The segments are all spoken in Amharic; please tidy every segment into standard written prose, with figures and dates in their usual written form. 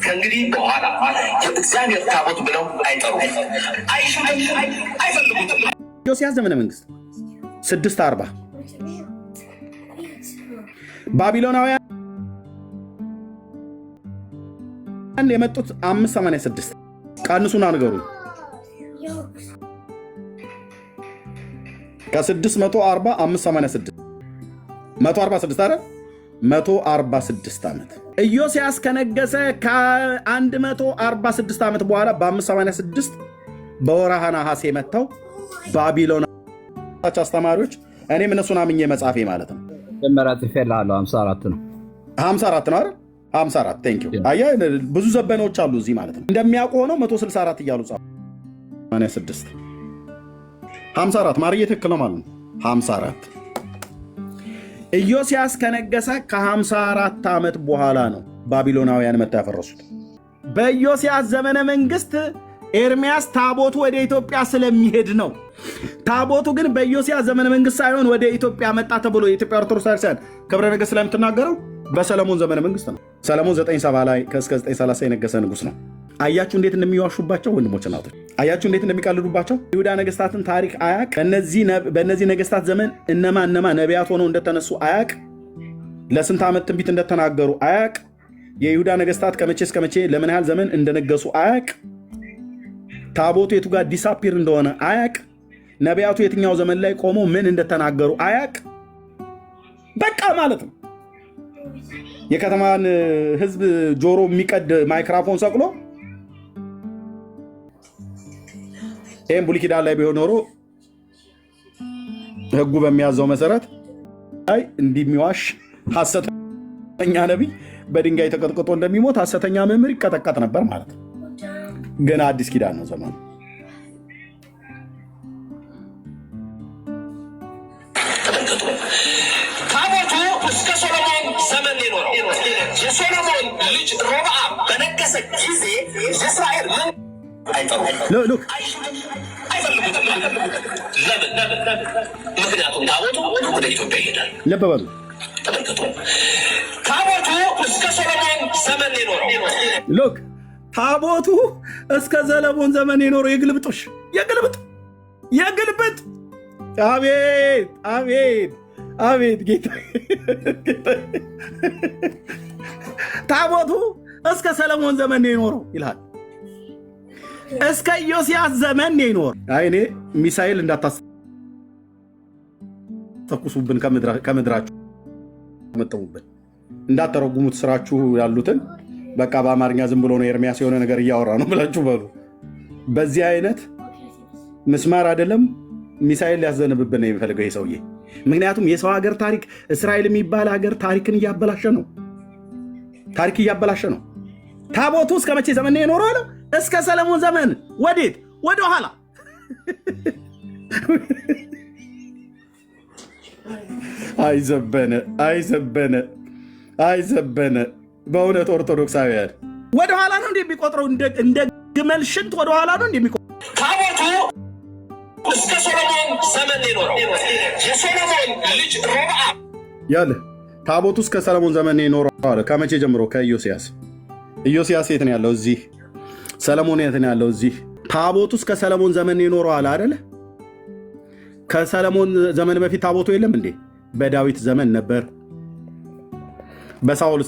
ከእንግዲህ በኋላ የእግዚአብሔር ታቦት ብለው አይጠሩም፣ አይፈልጉትም። ዮስያስ ዘመነ መንግስት 640 ባቢሎናውያን የመጡት 586 ቀንሱና ንገሩ። ከ640 586 146 አይደል? 146 ዓመት ኢዮስያስ ከነገሰ ከ146 ዓመት በኋላ በ586 በወርሃ ነሐሴ መጥተው ባቢሎን አስተማሪዎች እኔም እነሱን አምኜ መጻፌ ማለት ነው። ደመራ ጽፌልሃለሁ 54 ነው 54 ነው አይደል? 54 ቴንክ ዩ። አያ ብዙ ዘበኖች አሉ እዚህ ማለት ነው። እንደሚያውቁ ሆነው 164 እያሉ ጻፉ። 86 54 ማርዬ ትክክል ነው ማለት ነው። 54 ኢዮስያስ ከነገሰ ከ54 ዓመት በኋላ ነው ባቢሎናውያን መጥተው ያፈረሱት። በኢዮስያስ ዘመነ መንግስት ኤርሚያስ ታቦቱ ወደ ኢትዮጵያ ስለሚሄድ ነው። ታቦቱ ግን በኢዮስያስ ዘመነ መንግስት ሳይሆን ወደ ኢትዮጵያ መጣ ተብሎ የኢትዮጵያ ኦርቶዶክስ ክርስቲያን ክብረ ነገሥት ላይ የምትናገረው በሰለሞን ዘመነ መንግስት ነው። ሰለሞን 970 ላይ እስከ 930 የነገሰ ንጉስ ነው። አያችሁ እንዴት እንደሚዋሹባቸው ወንድሞች እናቶች፣ አያችሁ እንዴት እንደሚቀልዱባቸው። ይሁዳ ነገስታትን ታሪክ አያቅ። በእነዚህ ነገስታት ዘመን እነማ ነቢያት ሆነው እንደተነሱ አያቅ። ለስንት ዓመት ትንቢት እንደተናገሩ አያቅ። የይሁዳ ነገስታት ከመቼ እስከ መቼ ለምን ያህል ዘመን እንደነገሱ አያቅ። ታቦቱ የቱ ጋር ዲሳፒር እንደሆነ አያቅ። ነቢያቱ የትኛው ዘመን ላይ ቆመው ምን እንደተናገሩ አያቅ። በቃ ማለት ነው የከተማን ህዝብ ጆሮ የሚቀድ ማይክራፎን ሰቅሎ ይህም ብሉይ ኪዳን ላይ ቢሆን ኖሮ ህጉ በሚያዘው መሰረት አይ እንደሚዋሽ ሐሰተኛ ነቢይ በድንጋይ ተቀጥቅጦ እንደሚሞት ሐሰተኛ መምህር ይቀጠቀጥ ነበር ማለት ነው። ገና አዲስ ኪዳን ነው ዘመኑ። ታቦቱ እስከ ሶሎሞን ዘመን የኖረው የሶሎሞን ልጅ ሮብዓም በነገሰ ጊዜ የእስራኤል አይፈልጉትም። ምክንያቱም ታቦቱ ወደ ኢትዮጵያ ይሄዳል። ልብ በሉ። ተመልከቱ። ታቦቱ እስከ ሶሎሞን ዘመን የኖረው ታቦቱ እስከ ሰሎሞን ዘመን የኖረው የግልብጦሽ የግልብጥ አቤት አቤት አቤት ጌታ ታቦቱ እስከ ሰሎሞን ዘመን የኖረው ይላል። እስከ ኢዮስያስ ዘመን የኖረው አይኔ ሚሳኤል እንዳታስተኩሱብን ከምድራችሁ መጠሙብን እንዳተረጉሙት ስራችሁ ያሉትን በቃ በአማርኛ ዝም ብሎ ነው ኤርሚያስ የሆነ ነገር እያወራ ነው ብላችሁ በሉ። በዚህ አይነት ምስማር አይደለም ሚሳኤል ሊያዘንብብን ነው የሚፈልገው ይሄ ሰውዬ። ምክንያቱም የሰው ሀገር ታሪክ እስራኤል የሚባል ሀገር ታሪክን እያበላሸ ነው። ታቦቱ እስከ መቼ ዘመን ነው የኖረው አለው? እስከ ሰለሞን ዘመን። ወዴት? ወደ ኋላ። አይዘበነ በእውነት ኦርቶዶክሳውያን ወደ ኋላ ነው እንደሚቆጥረው፣ እንደ ግመል ሽንት ወደ ኋላ ነው እንደሚቆጥረው። ታቦቱ እስከ ሰሎሞን ዘመን የኖረው የሶሎሞን ልጅ ሮብዓም ያለ ታቦቱ እስከ ሰሎሞን ዘመን የኖረው አለ። ከመቼ ጀምሮ? ከኢዮስያስ። ኢዮስያስ የት ነው ያለው? እዚህ። ሰሎሞን የት ነው ያለው? እዚህ። ታቦቱ እስከ ሰሎሞን ዘመን የኖረው አለ አይደለ? ከሰሎሞን ዘመን በፊት ታቦቱ የለም እንዴ? በዳዊት ዘመን ነበር። በሳኦል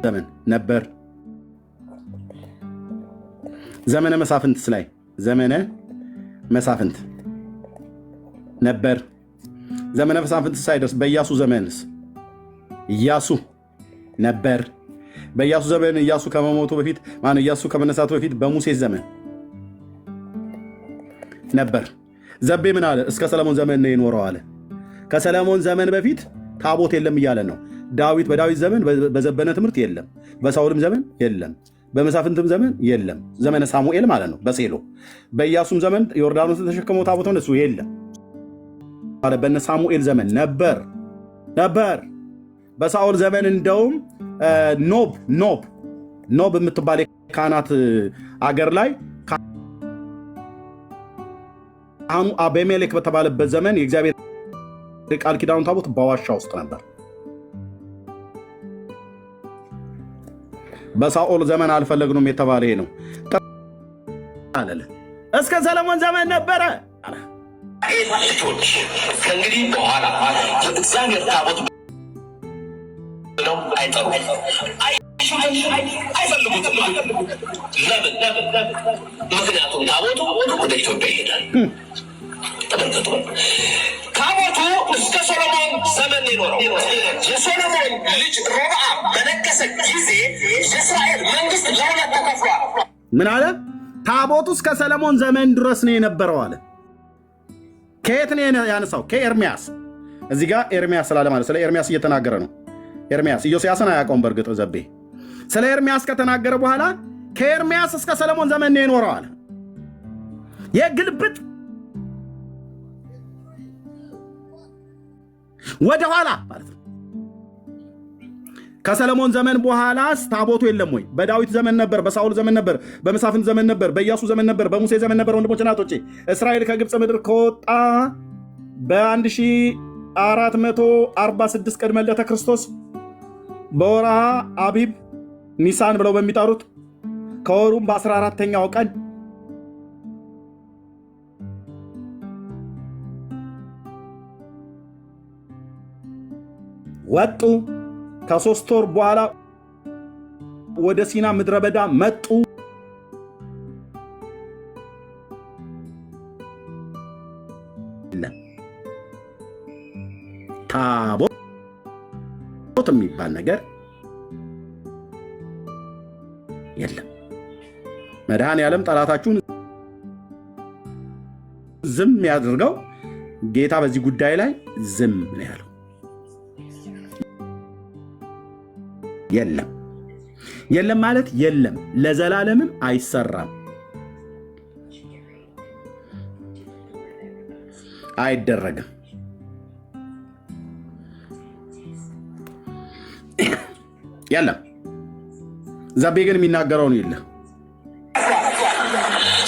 ዘመን ነበር። ዘመነ መሳፍንት ላይ ዘመነ መሳፍንት ነበር። ዘመነ መሳፍንት ሳይደርስ በኢያሱ ዘመንስ ኢያሱ ነበር። በኢያሱ ዘመን ኢያሱ ከመሞቱ በፊት ማነው? ኢያሱ ከመነሳቱ በፊት በሙሴ ዘመን ነበር። ዘቤ ምን አለ? እስከ ሰሎሞን ዘመን ነው የኖረው አለ። ከሰሎሞን ዘመን በፊት ታቦት የለም እያለ ነው። በዳዊት ዘመን በዘበነ ትምህርት የለም። በሳውልም ዘመን የለም። በመሳፍንትም ዘመን የለም። ዘመነ ሳሙኤል ማለት ነው በሴሎ። በኢያሱም ዘመን ዮርዳኖስን ተሸክመው ታቦት እሱ የለም። በነ ሳሙኤል ዘመን ነበር። በሳኦል ዘመን እንደውም ኖብ የምትባል ካህናት አገር ላይ ካህኑ አቤሜሌክ በተባለበት ዘመን የእግዚአብሔር ቃል ኪዳኑ ታቦት በዋሻ ውስጥ ነበር። በሳኦል ዘመን አልፈለግንም የተባለ ይሄ ነው አለ። እስከ ሰለሞን ዘመን ነበረ አለ። ልጆች ከእንግዲህ በኋላ የእግዚአብሔር ታቦት ብለው አይጠሩም፣ አይፈልጉትም። ለምን? ምክንያቱም ታቦቱ ወደ ኢትዮጵያ ይሄዳል። ተመልከቱ፣ ታቦቱ እስከ ሰሎሞን ዘመን የኖረው የሰሎሞን ልጅ ሮብዓም በነገሰ ጊዜ የእስራኤል መንግስት ለሁለት ተከፍሏል። ምን አለ? ታቦቱ እስከ ሰለሞን ዘመን ድረስ ነው የነበረው አለ። ከየት ነው ያነሳው? ከኤርሚያስ። እዚህ ጋር ኤርሚያስ ስላለ ማለት ስለ ኤርሚያስ እየተናገረ ነው። ኤርሚያስ ኢዮስያስን አያውቀውም። በእርግጥ ዘቤ ስለ ኤርሚያስ ከተናገረ በኋላ ከኤርሚያስ እስከ ሰለሞን ዘመን ነው የኖረው አለ። የግልብጥ ወደ ኋላ ማለት ነው። ከሰለሞን ዘመን በኋላ ታቦቱ የለም ወይ? በዳዊት ዘመን ነበር፣ በሳኦል ዘመን ነበር፣ በመሳፍንት ዘመን ነበር፣ በኢያሱ ዘመን ነበር፣ በሙሴ ዘመን ነበር። ወንድሞች እናቶቼ እስራኤል ከግብፅ ምድር ከወጣ በ1446 ቅድመ ልደተ ክርስቶስ በወርሃ አቢብ ኒሳን ብለው በሚጠሩት ከወሩም በ14ተኛው ቀን ወጡ። ከ3 ወር በኋላ ወደ ሲና ምድረ በዳ መጡ። ታቦት የሚባል ነገር የለም። መድኃኔዓለም ጠላታችሁን ዝም ያድርገው። ጌታ በዚህ ጉዳይ ላይ ዝም ነው ያለው። የለም የለም ማለት የለም፣ ለዘላለምም አይሰራም፣ አይደረግም። የለም ዘቤ ግን የሚናገረው ነው የለም።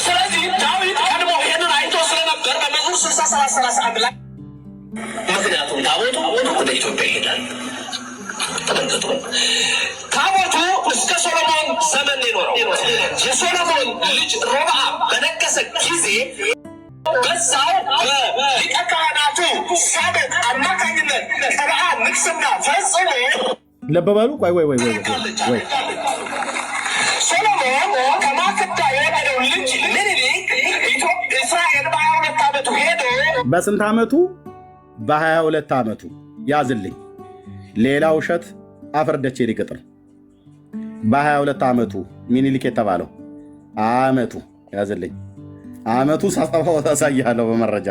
ስለዚህ ዳዊት ቀድሞ ይህንን አይቶ ስለነበር በመዝሙር 67:31 ላይ ምክንያቱም ታቦቱ ወደ ኢትዮጵያ ይሄዳል። ተመልከቱ፣ ታቦቱ እስከ ሰሎሞን ዘመን የኖረው የሰሎሞን ልጅ ሮብዓም በነገሰ ጊዜ በዛው በሊቀ ካህናቱ ሳዶቅ አማካኝነት ቀብአ ንግስና ፈጽሞ ለበበሉ ወይ ሰሎሞን ከማክዳ የወለደው ልጅ ምኒልክ እስራኤል በ22 ዓመቱ ሄዶ በስንት ዓመቱ? በ22 ዓመቱ ያዝልኝ። ሌላ ውሸት አፈርደቼ ሊቀጥል በ22 ዓመቱ ሚኒሊክ የተባለው ዓመቱ ያዝልኝ። ዓመቱ ሳሳባው ታሳያለሁ በመረጃ።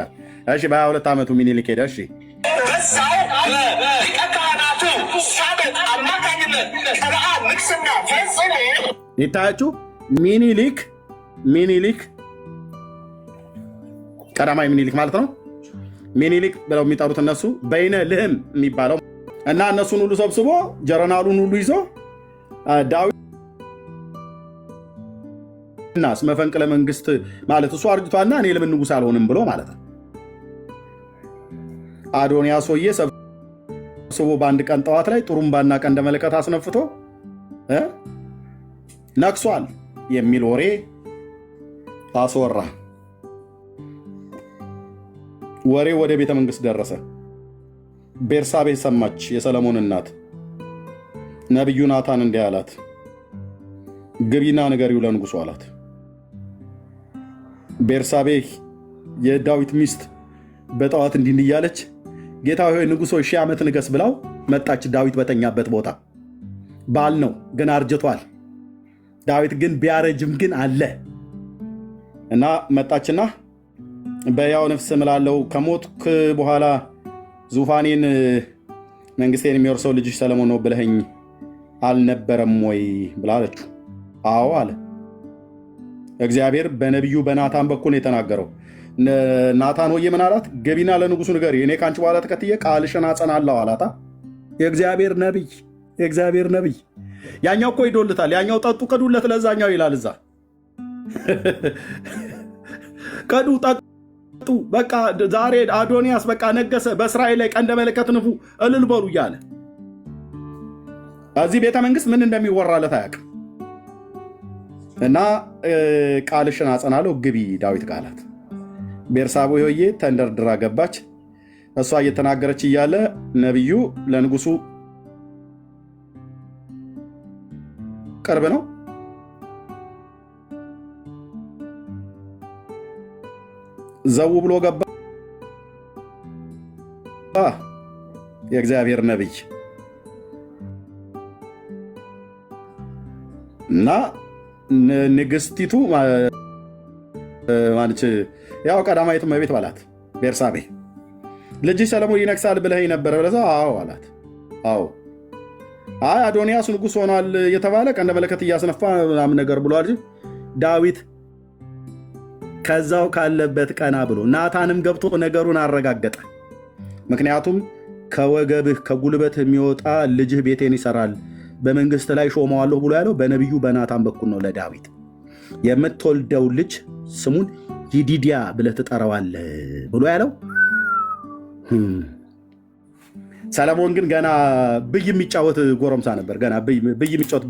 እሺ በ22 ዓመቱ ሚኒሊክ ሄደ። እሺ በዛው ሊቀ ካህናቱ ሳዶቅ አማካኝነት ቀብአ ንግስና ፈጽሞ ይታያችሁ። ሚኒሊክ ቀዳማዊ ሚኒሊክ ማለት ነው። ሚኒሊክ ብለው የሚጠሩት እነሱ በይነ ልህም የሚባለው እና እነሱን ሁሉ ሰብስቦ ጀረናሉን ሁሉ ይዞ ዳዊት እናስ መፈንቅለ መንግስት ማለት እሱ አርጅቷልና እኔ ለምን ንጉሥ አልሆንም ብሎ ማለት ነው። አዶንያስ ሆዬ ሰብስቦ በአንድ ቀን ጠዋት ላይ ጥሩምባና ቀንደ መለከት አስነፍቶ ነክሷል የሚል ወሬ አስወራ። ወሬ ወደ ቤተ መንግስት ደረሰ። ቤርሳቤ ሰማች፣ የሰለሞን እናት። ነቢዩ ናታን እንዲህ አላት፣ ግቢና ንገሪው ለንጉሡ አላት። ቤርሳቤ የዳዊት ሚስት በጠዋት እንዲህ እያለች ጌታ ሆይ ንጉሥ ሆይ 1000 ዓመት ንገስ ብላው መጣች። ዳዊት በተኛበት ቦታ ባል ነው ግን አርጅቷል። ዳዊት ግን ቢያረጅም ግን አለ እና መጣችና በያው ነፍስ እምላለሁ ከሞትክ በኋላ ዙፋኔን መንግስቴን የሚወርሰው ልጅሽ ሰለሞን ነው ብለኸኝ አልነበረም ወይ ብላ አለችው። አዎ አለ። እግዚአብሔር በነቢዩ በናታን በኩል የተናገረው። ናታን ሆዬ ምን አላት? ገቢና ለንጉሱ ንገሪ፣ እኔ ከአንቺ በኋላ ተከትዬ ቃልሽን አጸናለሁ አላታ። የእግዚአብሔር ነቢይ። ያኛው እኮ ይዶልታል። ያኛው ጠጡ ቀዱለት ለዛኛው ይላል። እዛ ቀዱ ጠጡ በቃ ዛሬ አዶንያስ በቃ ነገሰ፣ በእስራኤል ላይ ቀንደ መለከት ንፉ እልል በሉ እያለ እዚህ ቤተ መንግስት ምን እንደሚወራለት አያውቅም። እና ቃልሽን አጸናለሁ ግቢ ዳዊት ቃላት ቤርሳቤ ሆዬ ተንደርድራ ገባች። እሷ እየተናገረች እያለ ነቢዩ ለንጉሱ ቅርብ ነው ዘው ብሎ ገባ። የእግዚአብሔር ነቢይ እና ንግስቲቱ ማለች ያው ቀዳማዊት እመቤት ባላት ቤርሳቤ ልጅ ሰለሞን ይነግሳል ብለህ ነበር ብለህ አዎ አላት። አዎ አይ አዶንያስ ንጉስ ሆኗል የተባለ ቀንደ መለከት እያስነፋ ምናምን ነገር ብሏል። ዳዊት ከዛው ካለበት ቀና ብሎ ናታንም ገብቶ ነገሩን አረጋገጠ። ምክንያቱም ከወገብህ ከጉልበትህ የሚወጣ ልጅህ ቤቴን ይሰራል በመንግስት ላይ ሾመዋለሁ ብሎ ያለው በነቢዩ በናታን በኩል ነው። ለዳዊት የምትወልደው ልጅ ስሙን ይዲድያ ብለህ ትጠራዋለህ ብሎ ያለው። ሰለሞን ግን ገና ብይ የሚጫወት ጎረምሳ ነበር። ገና ብይ የሚጫወት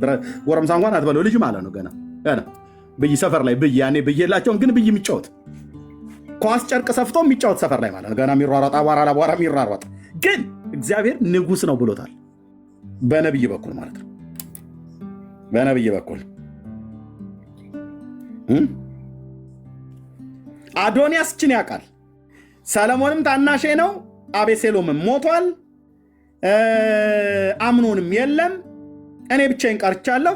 ጎረምሳ እንኳን አትበለው ልጅ ማለት ነው። ገና ብይ ሰፈር ላይ ብይ ያኔ ብይ የላቸውም፣ ግን ብይ የሚጫወት ኳስ ጨርቅ ሰፍቶ የሚጫወት ሰፈር ላይ ማለት ነው። ገና የሚሯሯጥ አቧራ ለአቧራ የሚሯሯጥ ግን እግዚአብሔር ንጉስ ነው ብሎታል። በነቢይ በኩል ማለት ነው። በነቢይ በኩል አዶንያስ ችን ያውቃል። ሰለሞንም ታናሼ ነው፣ አቤሴሎምም ሞቷል፣ አምኖንም የለም፣ እኔ ብቻዬን ቀርቻለሁ፣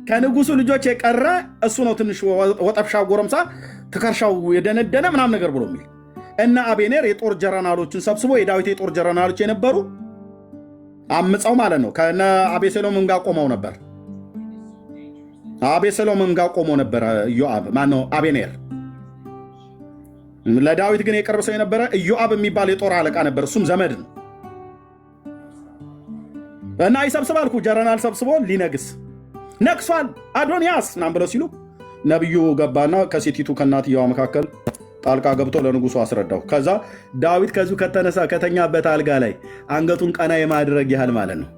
ከንጉሱ ልጆች የቀረ እሱ ነው ትንሽ ወጠብሻው ጎረምሳ ትከርሻው የደነደነ ምናምን ነገር ብሎ የሚል እና አቤኔር የጦር ጀረናሎችን ሰብስቦ የዳዊት የጦር ጀረናሎች የነበሩ አምፀው ማለት ነው ከነ አቤሴሎምም ጋር ቆመው ነበር። አቤሴሎምም ጋር ቆሞ ነበር ኢዮአብ ማነው አቤኔር። ለዳዊት ግን የቅርብ ሰው የነበረ ኢዮአብ የሚባል የጦር አለቃ ነበር፣ እሱም ዘመድ ነው። እና ይሰብስባልኩ ጀረናል ሰብስቦ ሊነግስ ነግሷል አዶንያስ ናም ብለው ሲሉ ነቢዩ ገባና ከሴቲቱ ከእናትየዋ መካከል ጣልቃ ገብቶ ለንጉሱ አስረዳው። ከዛ ዳዊት ከዚሁ ከተነሳ ከተኛበት አልጋ ላይ አንገቱን ቀና የማድረግ ያህል ማለት ነው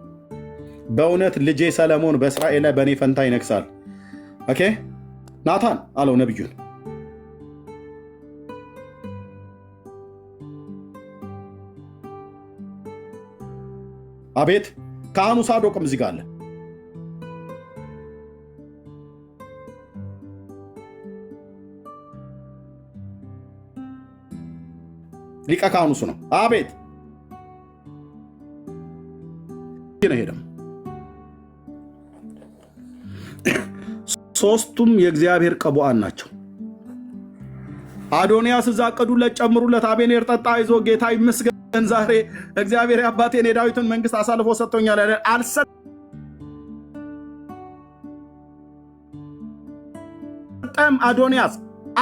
በእውነት ልጄ ሰለሞን በእስራኤል ላይ በእኔ ፈንታ ይነግሳል። ኦኬ ናታን አለው ነቢዩን። አቤት ካህኑ ሳዶቅም እዚህ ጋር አለ። ሊቀ ካህኑ እሱ ነው። አቤት ሄደም ሶስቱም የእግዚአብሔር ቀቡዓን ናቸው። አዶንያስ እዛ ቅዱለት ጨምሩለት፣ አቤኔር ጠጣ፣ አይዞ ጌታ ይመስገን ዛሬ እግዚአብሔር አባቴን የዳዊትን መንግስት አሳልፎ ሰጥቶኛል። አልሰጠም። አዶንያስ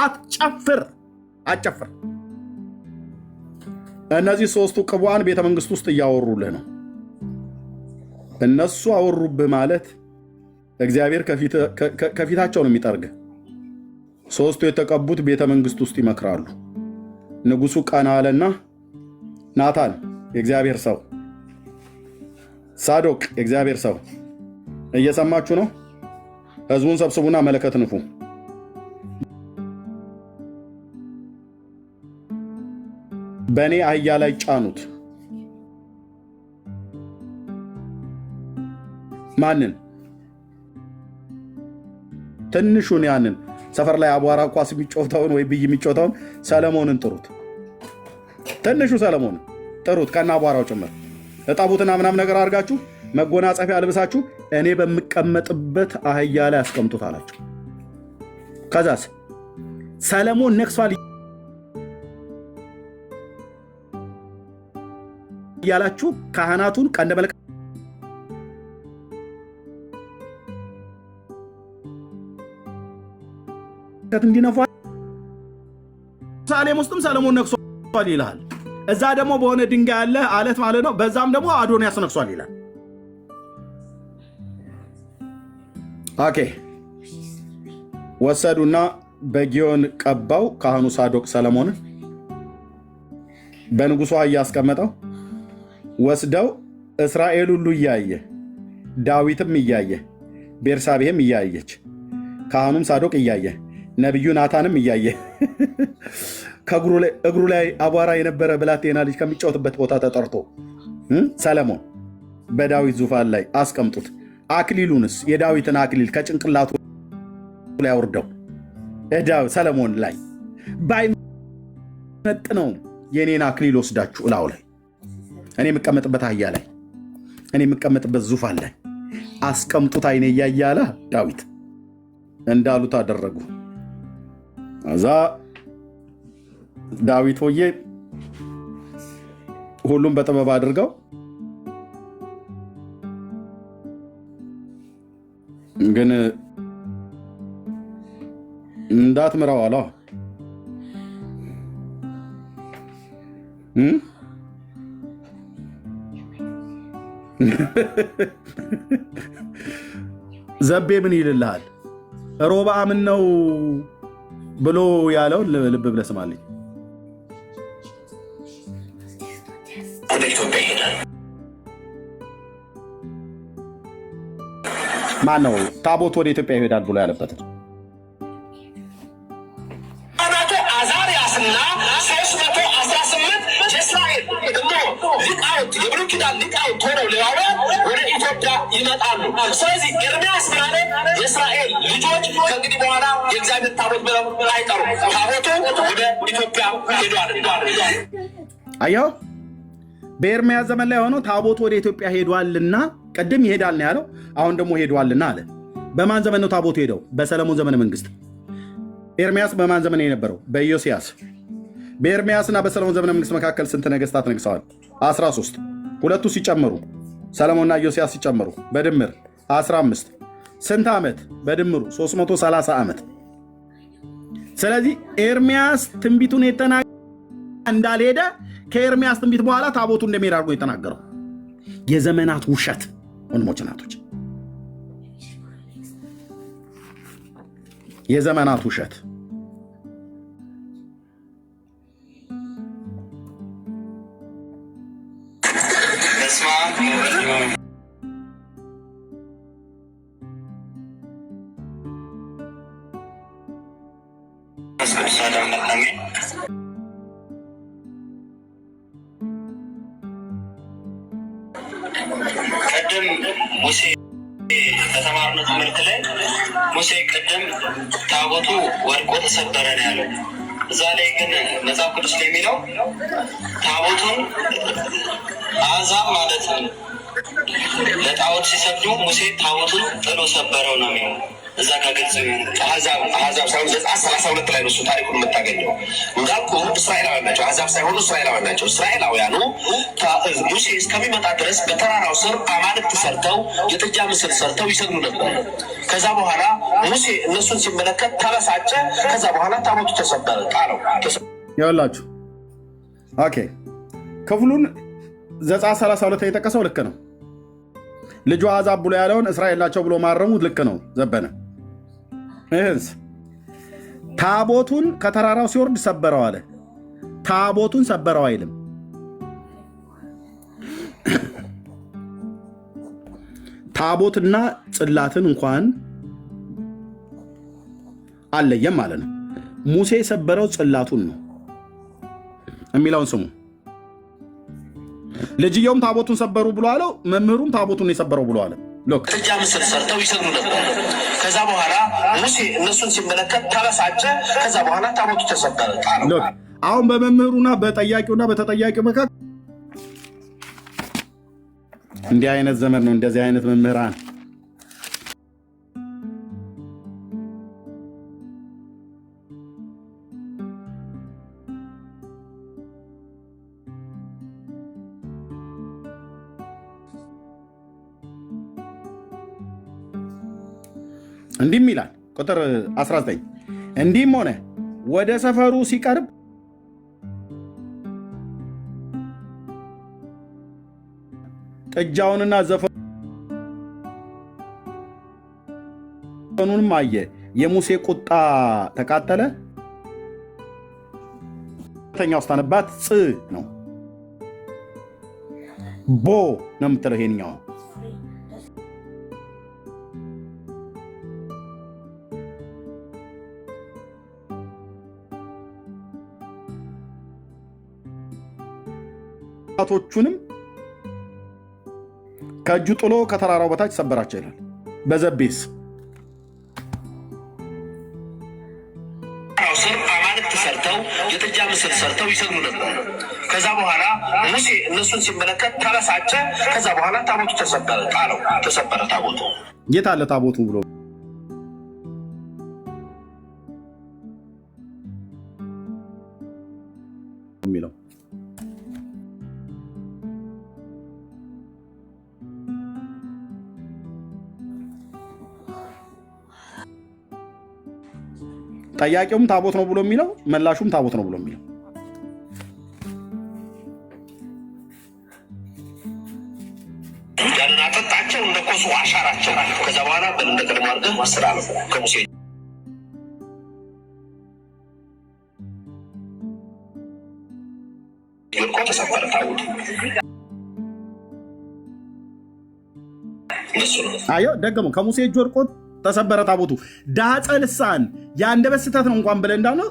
አትጨፍር። እነዚህ ሶስቱ ቅቡዓን ቤተ መንግስት ውስጥ እያወሩልህ ነው። እነሱ አወሩብህ ማለት እግዚአብሔር ከፊታቸው ነው የሚጠርግ። ሶስቱ የተቀቡት ቤተ መንግስት ውስጥ ይመክራሉ። ንጉሱ ቀና አለና ናታን የእግዚአብሔር ሰው፣ ሳዶቅ የእግዚአብሔር ሰው እየሰማችሁ ነው? ህዝቡን ሰብስቡና መለከት ንፉ። በእኔ አህያ ላይ ጫኑት። ማንን? ትንሹን ያንን ሰፈር ላይ አቧራ ኳስ የሚጮተውን ወይ ብይ የሚጮተውን ሰለሞንን ጥሩት። ትንሹ ሰለሞንን ጥሩት ከና አቧራው ጭምር እጣቡትና ምናምን ነገር አድርጋችሁ መጎናጸፊያ አልብሳችሁ እኔ በምቀመጥበት አህያ ላይ አስቀምጡት አላቸው። ከዛስ ሰለሞን ነግሷል እያላችሁ ካህናቱን ቀንደ መለከት እንዲነፋ ሳሌም ውስጥም ሰለሞን ነግሷል ይላል። እዛ ደግሞ በሆነ ድንጋይ ያለ አለት ማለት ነው። በዛም ደግሞ አዶንያስ ነግሷል ይላል። ኦኬ ወሰዱና በጊዮን ቀባው። ካህኑ ሳዶቅ ሰለሞንን በንጉሷ እያስቀመጠው ወስደው እስራኤል ሁሉ እያየ ዳዊትም እያየ ቤርሳቤህም እያየች ካህኑም ሳዶቅ እያየ ነቢዩ ናታንም እያየ እግሩ ላይ አቧራ የነበረ ብላቴና ልጅ ከሚጫወትበት ቦታ ተጠርቶ ሰለሞን በዳዊት ዙፋን ላይ አስቀምጡት። አክሊሉንስ የዳዊትን አክሊል ከጭንቅላቱ ላይ አውርደው ሰለሞን ላይ ባይመጥነው የኔን አክሊል ወስዳችሁ እላው ላይ እኔ የምቀመጥበት አህያ ላይ እኔ የምቀመጥበት ዙፋን ላይ አስቀምጡት አይኔ እያያለ ዳዊት እንዳሉት አደረጉ። እዛ ዳዊት ሆዬ ሁሉም በጥበብ አድርገው ግን እንዳትምራው አላ ዘቤ ምን ይልልሃል? ሮብዓምን ነው ብሎ ያለው ልብ ብለህ ስማልኝ። ማን ነው ታቦት ወደ ኢትዮጵያ ይሄዳል ብሎ ያለበት? አዛርያስና 318 የእስራኤል ሊቃውንት የብሉይ ኪዳን ሊቃውንት ሆነው ሌዋውያን ወደ ኢትዮጵያ ይመጣሉ። ስለዚህ ኤርምያስ ምናለ የእስራኤል ልጆች ከእንግዲህ በኋላ የእግዚአብሔር ታቦት ብለው አይጠሩም። ታቦቱ ወደ ኢትዮጵያ ሄዷል። አየው፣ በኤርምያስ ዘመን ላይ ሆነው ታቦቱ ወደ ኢትዮጵያ ሄዷልና፣ ቀደም ይሄዳል ነው ያለው፣ አሁን ደግሞ ሄዷልና አለ። በማን ዘመን ነው ታቦቱ ሄደው? በሰለሞን ዘመነ መንግስት። ኤርምያስ በማን ዘመን የነበረው? በኢዮስያስ። በኤርምያስና በሰለሞን ዘመነ መንግስት መካከል ስንት ነገስታት ነግሰዋል? 13። ሁለቱ ሲጨምሩ ሰለሞንና ኢዮስያስ ሲጨምሩ በድምር 15። ስንት ዓመት በድምሩ? 330 ዓመት። ስለዚህ ኤርምያስ ትንቢቱን የተናገረ እንዳልሄደ ከኤርምያስ ትንቢት በኋላ ታቦቱ እንደሚሄድ አድርጎ የተናገረው የዘመናት ውሸት ወንድሞች ናቶች፣ የዘመናት ውሸት። ቅድም ሙሴ ከተማርነው ትምህርት ላይ ሙሴ ቅድም ታቦቱ ወድቆ ተሰበረ ነው ያለው። እዛ ላይ ግን መጽሐፍ ቅዱስ ላይ የሚለው ታቦቱን አሕዛብ ማለት ነው ለጣዖት ሲሰግዱ ሙሴ ታቦቱን ጥሎ ሰበረው ነው የሚለው። እዛ ጋር ግልጽ አሕዛብ ሳይሆን ዘጸአት 32 ላይ ነው እሱ ታሪኩን የምታገኘው። እንዳልኩ እስራኤላውያን ናቸው፣ አሕዛብ ሳይሆኑ እስራኤላውያን ናቸው። እስራኤላውያኑ ሙሴ እስከሚመጣ ድረስ በተራራው ስር አማልክት ሰርተው የጥጃ ምስል ሰርተው ይሰግዱ ነበር። ከዛ በኋላ ሙሴ እነሱን ሲመለከት ተበሳጨ። ከዛ በኋላ ታቦቱ ተሰበረ፣ ጣለው። ይኸውላችሁ ኦኬ፣ ክፍሉን ዘጸአት 32 ላይ የጠቀሰው ልክ ነው። ልጁ አሕዛብ ብሎ ያለውን እስራኤል ናቸው ብሎ ማረሙት ልክ ነው። ዘበነ ይህንስ ታቦቱን ከተራራው ሲወርድ ሰበረው አለ። ታቦቱን ሰበረው አይልም። ታቦትና ጽላትን እንኳን አለየም ማለት ነው። ሙሴ የሰበረው ጽላቱን ነው የሚለውን ስሙ። ልጅየውም ታቦቱን ሰበሩ ብሎ አለው። መምህሩም ታቦቱን የሰበረው ብሎ አለ። ጥጃ ምስል ሰርተው ይሰግዱ ነበር። ከዛ በኋላ ሙሴ እነሱን ሲመለከት ተበሳጨ። ከዛ በኋላ ታቦቱ ተሰበረ፣ ጣለው። አሁን በመምህሩና በጠያቂውና በተጠያቂው መካከል እንዲህ አይነት ዘመን ነው። እንደዚህ አይነት መምህራን እንዲህም ይላል ቁጥር 19 እንዲህም ሆነ ወደ ሰፈሩ ሲቀርብ ጥጃውንና ዘፈኑንም አየ። የሙሴ ቁጣ ተቃጠለ። ተኛው ስታነባት ጽ ነው፣ ቦ ነው የምትለው። ይሄንኛው ጣቶቹንም ከእጁ ጥሎ ከተራራው በታች ሰበራቸው ይላል። በዘቤስ ስር አማልክት ሰርተው የጥጃ ምስል ሰርተው ይሰግዱ ነበር። ከዛ በኋላ ሙሴ እነሱን ሲመለከት ተበሳጨ። ከዛ በኋላ ታቦቱ ተሰበረ፣ ጣለው፣ ተሰበረ ታቦቱ። የት አለ ታቦቱ ብሎ የሚለው ጠያቂውም ታቦት ነው ብሎ የሚለው መላሹም ታቦት ነው ብሎ የሚለው ያንን አጠጣቸው፣ እንደ ኮሱ አሻራቸው። ከዛ በኋላ በእንደቀደም አድርገህ ማስተላለፍ ከሙሴ ወድቆ ተሰበረ ታቦቱ። አዮ ደግሞ ከሙሴ እጅ ወድቆ ተሰበረ ታቦቱ። ዳጸ ልሳን የአንደበት ስህተት ነው እንኳን ብለህ እንዳለው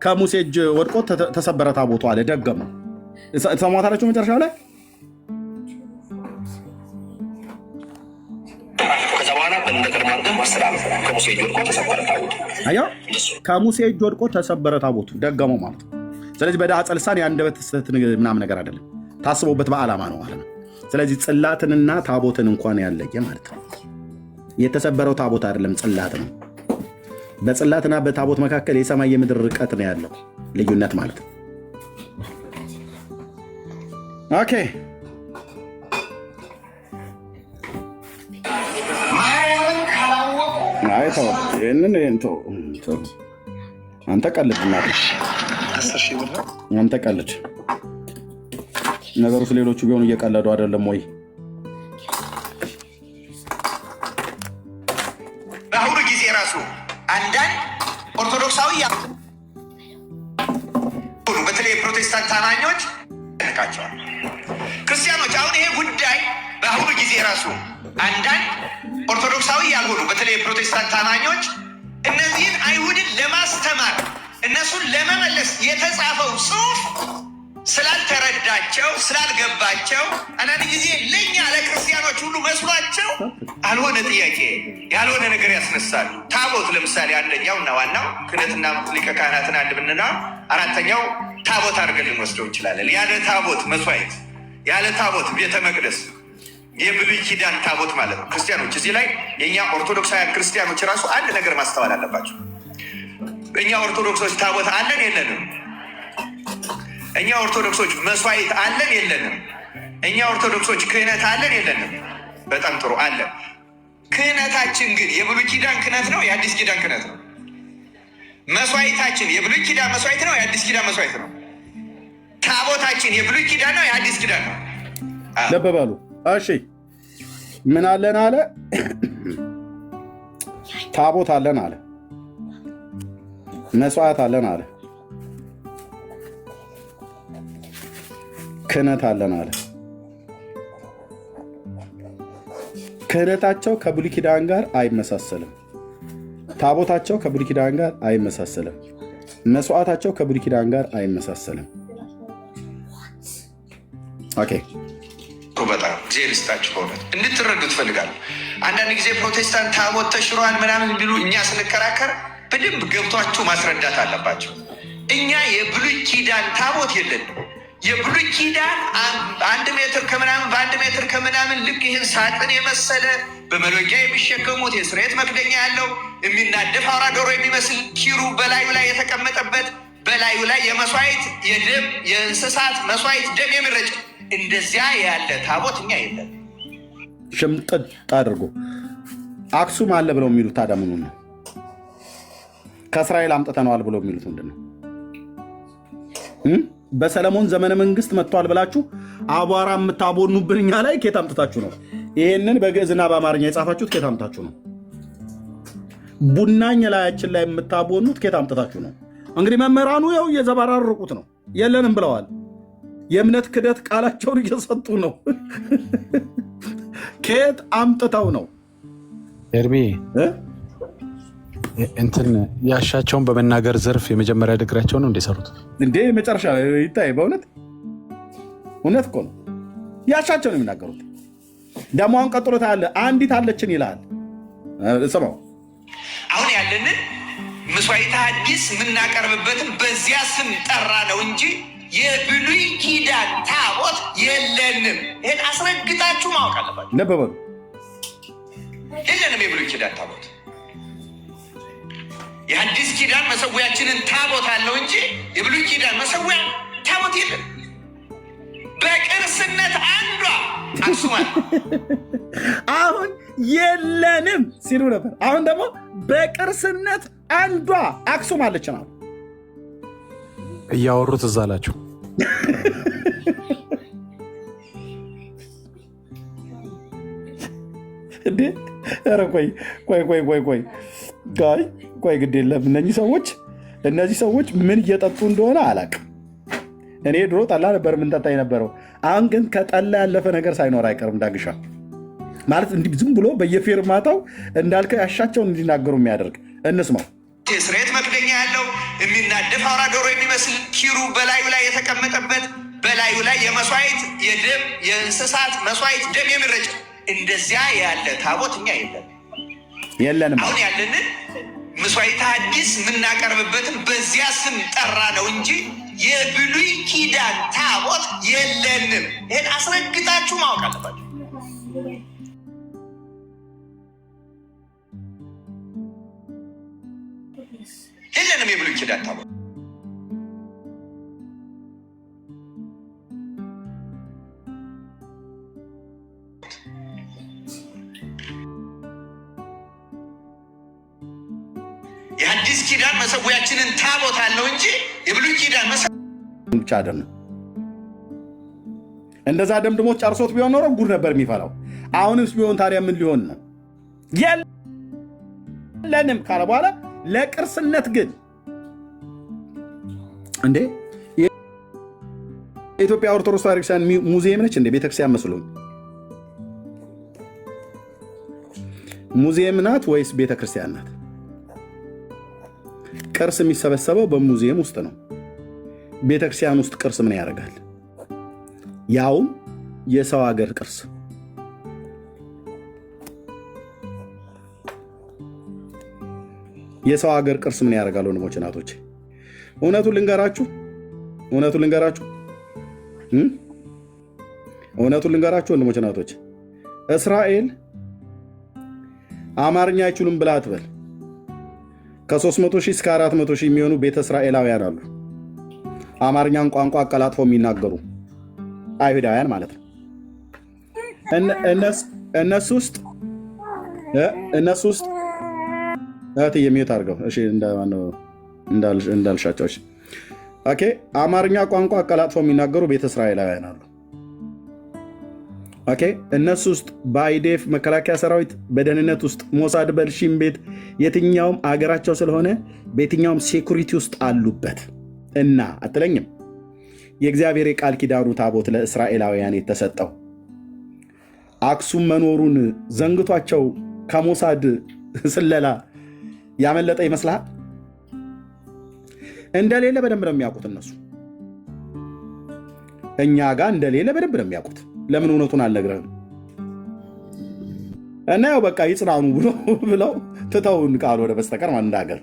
ከሙሴ እጅ ወድቆ ተሰበረ ታቦቱ አለ። ደገመ። ሰማታላችሁ መጨረሻው ላይ ከዛ በኋላ በእንደቀደም አድርገህ ማስተላለፍ ከሙሴ እጅ ወድቆ ተሰበረ ታቦቱ። አዮ ከሙሴ እጅ ወድቆ ተሰበረ ታቦቱ ደገመው ማለት ነው። ስለዚህ በዳጸ ልሳን የአንደበት ስህተት ምናምን ነገር አይደለም፣ ታስቦበት በዓላማ ነው ማለት ነው። ስለዚህ ጽላትንና ታቦትን እንኳን ያለየ ማለት ነው። የተሰበረው ታቦት አይደለም፣ ጽላት ነው። በጽላትና በታቦት መካከል የሰማይ የምድር ርቀት ነው ያለው ልዩነት ማለት ነው። ኦኬ አይ ተው፣ ይሄንን ተው። አንተ ቀልድ እናት፣ አንተ ቀልድ። ነገሩ ስለሌሎቹ ቢሆኑ እየቀለዱ አይደለም ወይ? በአሁኑ ጊዜ ራሱ አንዳንድ ኦርቶዶክሳዊ በተለይ ፕሮቴስታንት አማኞች ያነቃቸዋል። ክርስቲያኖች አሁን ይሄ ጉዳይ በአሁኑ ጊዜ ራሱ አንዳንድ ኦርቶዶክሳዊ ያልሆኑ በተለይ ፕሮቴስታንት አማኞች እነዚህን አይሁድን ለማስተማር እነሱን ለመመለስ የተጻፈው ጽሑፍ ስላልተረዳቸው ስላልገባቸው አንዳንድ ጊዜ ለእኛ ለክርስቲያኖች ሁሉ መስሏቸው አልሆነ ጥያቄ ያልሆነ ነገር ያስነሳሉ። ታቦት ለምሳሌ አንደኛው እና ዋናው ክህነትና ሊቀ ካህናትን አንድ ብንና አራተኛው ታቦት አድርገን ልንወስደው እንችላለን። ያለ ታቦት መስዋዕት፣ ያለ ታቦት ቤተ መቅደስ፣ የብሉይ ኪዳን ታቦት ማለት ነው። ክርስቲያኖች እዚህ ላይ የእኛ ኦርቶዶክሳውያን ክርስቲያኖች ራሱ አንድ ነገር ማስተዋል አለባቸው። እኛ ኦርቶዶክሶች ታቦት አለን የለንም? እኛ ኦርቶዶክሶች መስዋዕት አለን የለንም? እኛ ኦርቶዶክሶች ክህነት አለን የለንም? በጣም ጥሩ አለን። ክህነታችን ግን የብሉይ ኪዳን ክህነት ነው የአዲስ ኪዳን ክህነት ነው? መስዋዕታችን የብሉይ ኪዳን መስዋዕት ነው የአዲስ ኪዳን መስዋዕት ነው? ታቦታችን የብሉይ ኪዳን ነው የአዲስ ኪዳን ነው? ልብ በሉ እሺ። ምን አለን አለ? ታቦት አለን አለ። መስዋዕት አለን አለ። ክህነት አለን አለ። ክህነታቸው ከብሉይ ኪዳን ጋር አይመሳሰልም። ታቦታቸው ከብሉይ ኪዳን ጋር አይመሳሰልም። መስዋዕታቸው ከብሉይ ኪዳን ጋር አይመሳሰልም። ኦኬ በጣም ጊዜ ልስጣችሁ። በእውነት እንድትረዱ ትፈልጋለሁ። አንዳንድ ጊዜ ፕሮቴስታንት ታቦት ተሽሯል ምናምን ቢሉ እኛ ስንከራከር በደንብ ገብቷችሁ ማስረዳት አለባቸው። እኛ የብሉይ ኪዳን ታቦት የለንም። የብሉይ ኪዳን 1 ሜትር ከምናምን በ1 ሜትር ከምናምን ልክ ይህን ሳጥን የመሰለ በመሎጊያ የሚሸከሙት የስርየት መክደኛ ያለው የሚናደፍ አውራ ዶሮ የሚመስል ኪሩ በላዩ ላይ የተቀመጠበት በላዩ ላይ የመስዋዕት የደም የእንስሳት መስዋዕት ደም የሚረጭ እንደዚያ ያለ ታቦት እኛ የለን። ሽምጥጥ አድርጎ አክሱም አለ ብለው የሚሉት ታዲያ ምኑን ነው? ከእስራኤል አምጥተነዋል ብለው የሚሉት ምንድን ነው? በሰለሞን ዘመነ መንግስት መጥቷል ብላችሁ አቧራ የምታቦኑብን እኛ ላይ ኬት አምጥታችሁ ነው? ይሄንን በግዕዝና በአማርኛ የጻፋችሁት ኬት አምጥታችሁ ነው? ቡናኝ ላያችን ላይ የምታቦኑት ኬት አምጥታችሁ ነው? እንግዲህ መምህራኑ ያው እየዘባራርቁት ነው። የለንም ብለዋል። የእምነት ክደት ቃላቸውን እየሰጡ ነው። ኬት አምጥተው ነው? ኤርሚ እንትን ያሻቸውን በመናገር ዘርፍ የመጀመሪያ ድግሪያቸው ነው እንደሰሩት እንዴ? መጨረሻ ይታይ። በእውነት እውነት እኮ ነው። ያሻቸው ነው የሚናገሩት። ደግሞ አሁን ቀጥሎ ታያለህ። አንዲት አለችን ይላል። ስማው አሁን ያለንን መስዋዕተ ሐዲስ የምናቀርብበትን በዚያ ስም ጠራ ነው እንጂ የብሉይ ኪዳን ታቦት የለንም። ይህን አስረግጣችሁ ማወቅ አለባችሁ። ነበበሉ የለንም የብሉይ ኪዳን ታቦት። የአዲስ ኪዳን መሰዊያችንን ታቦት አለው እንጂ የብሉይ ኪዳን መሰዊያ ታቦት የለም። በቅርስነት አንዷ አክሱማት አሁን የለንም ሲሉ ነበር። አሁን ደግሞ በቅርስነት አንዷ አክሱም አለች ነው እያወሩት እዛ አላቸው። እንዴ ኧረ ቆይ ግድ የለም። እነዚህ ሰዎች ምን እየጠጡ እንደሆነ አላውቅም። እኔ ድሮ ጠላ ነበር የምንጠጣ የነበረው። አሁን ግን ከጠላ ያለፈ ነገር ሳይኖር አይቀርም። ዳግሻ ማለት እንዲህ ዝም ብሎ በየፌርማታው እንዳልከው ያሻቸውን እንዲናገሩ የሚያደርግ እንስማው። የስርየት መክደኛ ያለው የሚናደፍ አውራ ዶሮ የሚመስል ኪሩ በላዩ ላይ የተቀመጠበት በላዩ ላይ የመስዋዕት የደም የእንስሳት መስዋዕት ደም የሚረጭ እንደዚያ ያለ ታቦት እኛ የለንም። አሁን ያለንን መስዋዕተ ሐዲስ የምናቀርብበትን በዚያ ስም ጠራ ነው እንጂ የብሉይ ኪዳን ታቦት የለንም። ይህን አስረግጣችሁ ማወቅ አለባችሁ። የለንም የብሉይ ኪዳን ታቦት። የአዲስ ኪዳን መሰዊያችንን ታቦት አለው እንጂ የብሉይ ኪዳን ብቻ አይደለም። እንደዛ ደምድሞ ጨርሶት ቢሆን ኖሮ ጉድ ነበር የሚፈላው። አሁንስ ቢሆን ታዲያ ምን ሊሆን ነው? የለንም ካለ በኋላ ለቅርስነት ግን እንዴ የኢትዮጵያ ኦርቶዶክስ ተዋሕዶ ቤተክርስቲያን ሙዚየም ነች እንዴ? ቤተክርስቲያን መስሎኝ ሙዚየም ናት ወይስ ቤተክርስቲያን ናት? ቅርስ የሚሰበሰበው በሙዚየም ውስጥ ነው። ቤተክርስቲያን ውስጥ ቅርስ ምን ያደርጋል? ያውም የሰው ሀገር ቅርስ። የሰው ሀገር ቅርስ ምን ያደርጋል? ወንድሞች እናቶች፣ እውነቱን ልንገራችሁ ወንድሞች እናቶች፣ እስራኤል አማርኛ አይችሉም ብላ አትበል። ከ300 ሺህ እስከ 400 ሺህ የሚሆኑ ቤተ እስራኤላውያን አሉ። አማርኛን ቋንቋ አቀላጥፈው የሚናገሩ አይሁዳውያን ማለት ነው። እነሱ ውስጥ የሚዩት አድርገው እንዳልሻቸው። ኦኬ፣ አማርኛ ቋንቋ አቀላጥፈው የሚናገሩ ቤተ እስራኤላውያን አሉ። ኦኬ፣ እነሱ ውስጥ በአይዴፍ መከላከያ ሰራዊት፣ በደህንነት ውስጥ ሞሳድ፣ በልሺም ቤት የትኛውም አገራቸው ስለሆነ በየትኛውም ሴኩሪቲ ውስጥ አሉበት እና አትለኝም። የእግዚአብሔር የቃል ኪዳኑ ታቦት ለእስራኤላውያን የተሰጠው አክሱም መኖሩን ዘንግቷቸው ከሞሳድ ስለላ ያመለጠ ይመስልሃል? እንደሌለ በደንብ ነው የሚያውቁት እነሱ። እኛ ጋር እንደሌለ በደንብ ነው የሚያውቁት። ለምን እውነቱን አልነግረህም? እና ያው በቃ ይጽናኑ ብለው ትተውን ካልሆነ በስተቀር ማን እንዳገር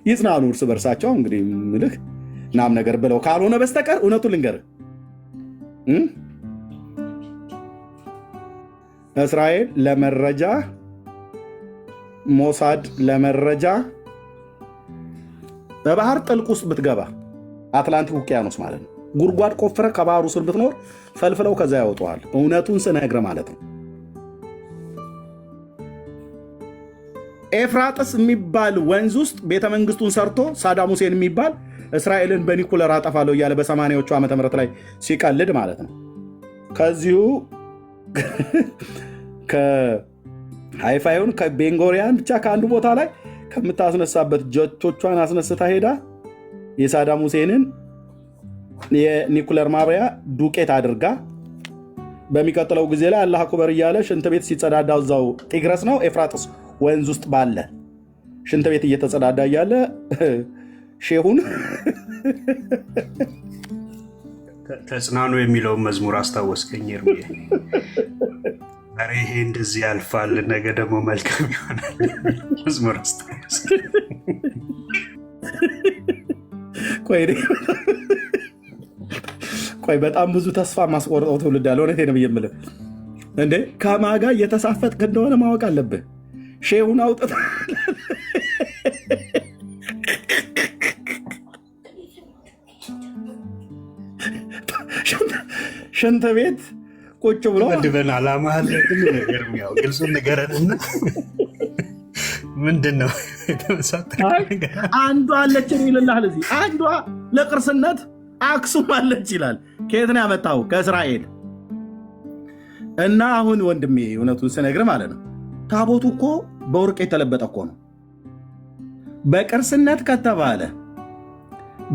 ይጽናኑ እርስ በርሳቸው እንግዲህ ምልክ ናም ነገር ብለው ካልሆነ በስተቀር እውነቱን ልንገርህ፣ እስራኤል ለመረጃ ሞሳድ ለመረጃ በባህር ጥልቅ ውስጥ ብትገባ አትላንቲክ ውቅያኖስ ማለት ነው፣ ጉድጓድ ቆፍረ ከባህሩ ስር ብትኖር ፈልፍለው ከዛ ያወጡሃል። እውነቱን ስነግርህ ማለት ነው። ኤፍራጥስ የሚባል ወንዝ ውስጥ ቤተመንግስቱን ሰርቶ ሳዳም ሁሴን የሚባል እስራኤልን በኒኩለር አጠፋለሁ እያለ በ80ዎቹ ዓመተ ምህረት ላይ ሲቀልድ ማለት ነው። ከዚሁ ከሃይፋዩን ከቤንጎሪያን ብቻ ከአንዱ ቦታ ላይ ከምታስነሳበት ጀቶቿን አስነስታ ሄዳ የሳዳም ሁሴንን የኒኩለር ማብሪያ ዱቄት አድርጋ በሚቀጥለው ጊዜ ላይ አላህ አክበር እያለ ሽንት ቤት ሲጸዳዳ እዛው ጢግረስ ነው ኤፍራጥስ ወንዝ ውስጥ ባለ ሽንት ቤት እየተጸዳዳ እያለ ሼሁን ተጽናኑ የሚለውን መዝሙር አስታወስከኝ ኤርሚዬ። ዛሬ ይሄ እንደዚህ ያልፋል፣ ነገ ደግሞ መልካም ይሆናል መዝሙር አስታወስከኝ። ቆይ በጣም ብዙ ተስፋ ማስቆርጠው ትውልድ ያለ እውነቴን ነው የምልህ። እንዴ ከማጋ እየተሳፈጥክ እንደሆነ ማወቅ አለብህ። ሼሁን አውጥታ ሽንት ቤት ቁጭ ብሎ መድበን አላማ አለ ነገር ያው ግልጹን ንገረንና ምንድን ነው አንዷ አለች ይልልሃል። እዚህ አንዷ ለቅርስነት አክሱም አለች ይላል። ከየት ነው ያመጣው? ከእስራኤል። እና አሁን ወንድሜ እውነቱን ስነግር ማለት ነው ታቦቱ እኮ በወርቅ የተለበጠ እኮ ነው። በቅርስነት ከተባለ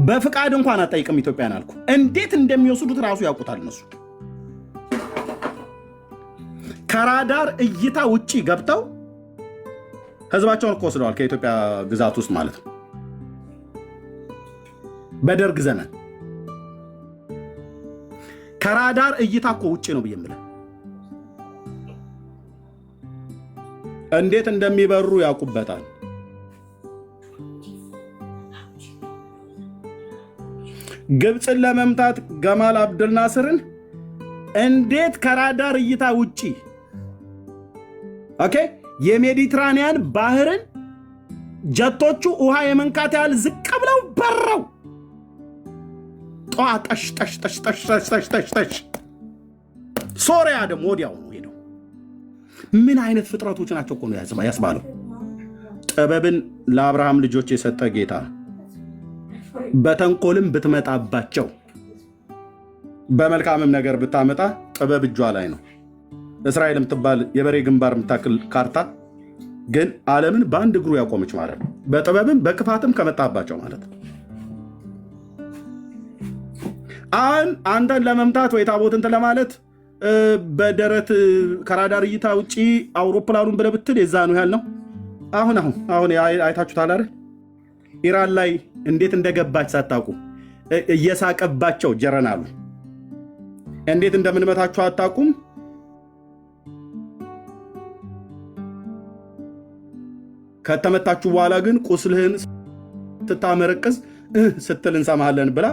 በፍቃድ እንኳን አጠይቅም ኢትዮጵያን አልኩ። እንዴት እንደሚወስዱት ራሱ ያውቁታል እነሱ። ከራዳር እይታ ውጪ ገብተው ህዝባቸውን እኮ ወስደዋል ከኢትዮጵያ ግዛት ውስጥ ማለት ነው። በደርግ ዘመን ከራዳር እይታ እኮ ውጪ ነው ብዬ የምልህ። እንዴት እንደሚበሩ ያውቁበታል። ግብፅን ለመምታት ገማል አብደል ናስርን እንዴት ከራዳር እይታ ውጪ ኦኬ የሜዲትራኒያን ባህርን ጀቶቹ ውሃ የመንካት ያህል ዝቅ ብለው በረው ጠዋ ጠሽ ጠሽ ጠሽ ጠሽ ጠሽ ጠሽ ጠሽ። ሶሪያ ደግሞ ወዲያው ነው ሄደው። ምን አይነት ፍጥረቶች ናቸው እኮ ነው ያስባለው። ጥበብን ለአብርሃም ልጆች የሰጠ ጌታ በተንኮልም ብትመጣባቸው በመልካምም ነገር ብታመጣ ጥበብ እጇ ላይ ነው። እስራኤል የምትባል የበሬ ግንባር የምታክል ካርታ ግን ዓለምን በአንድ እግሩ ያቆመች ማለት ነው። በጥበብም በክፋትም ከመጣባቸው ማለት ነው። አሁን አንተን ለመምታት ወይ ታቦትን ለማለት በደረት ከራዳር እይታ ውጪ አውሮፕላኑን ብለህ ብትል የዛኑ ያህል ነው። አሁን አይታችሁታል አይደል? ኢራን ላይ እንዴት እንደገባች ሳታውቁ እየሳቀባቸው ጀረናሉ። እንዴት እንደምንመታችሁ አታውቁም። ከተመታችሁ በኋላ ግን ቁስልህን ስታመረቅዝ ስትል እንሰማለን ብላ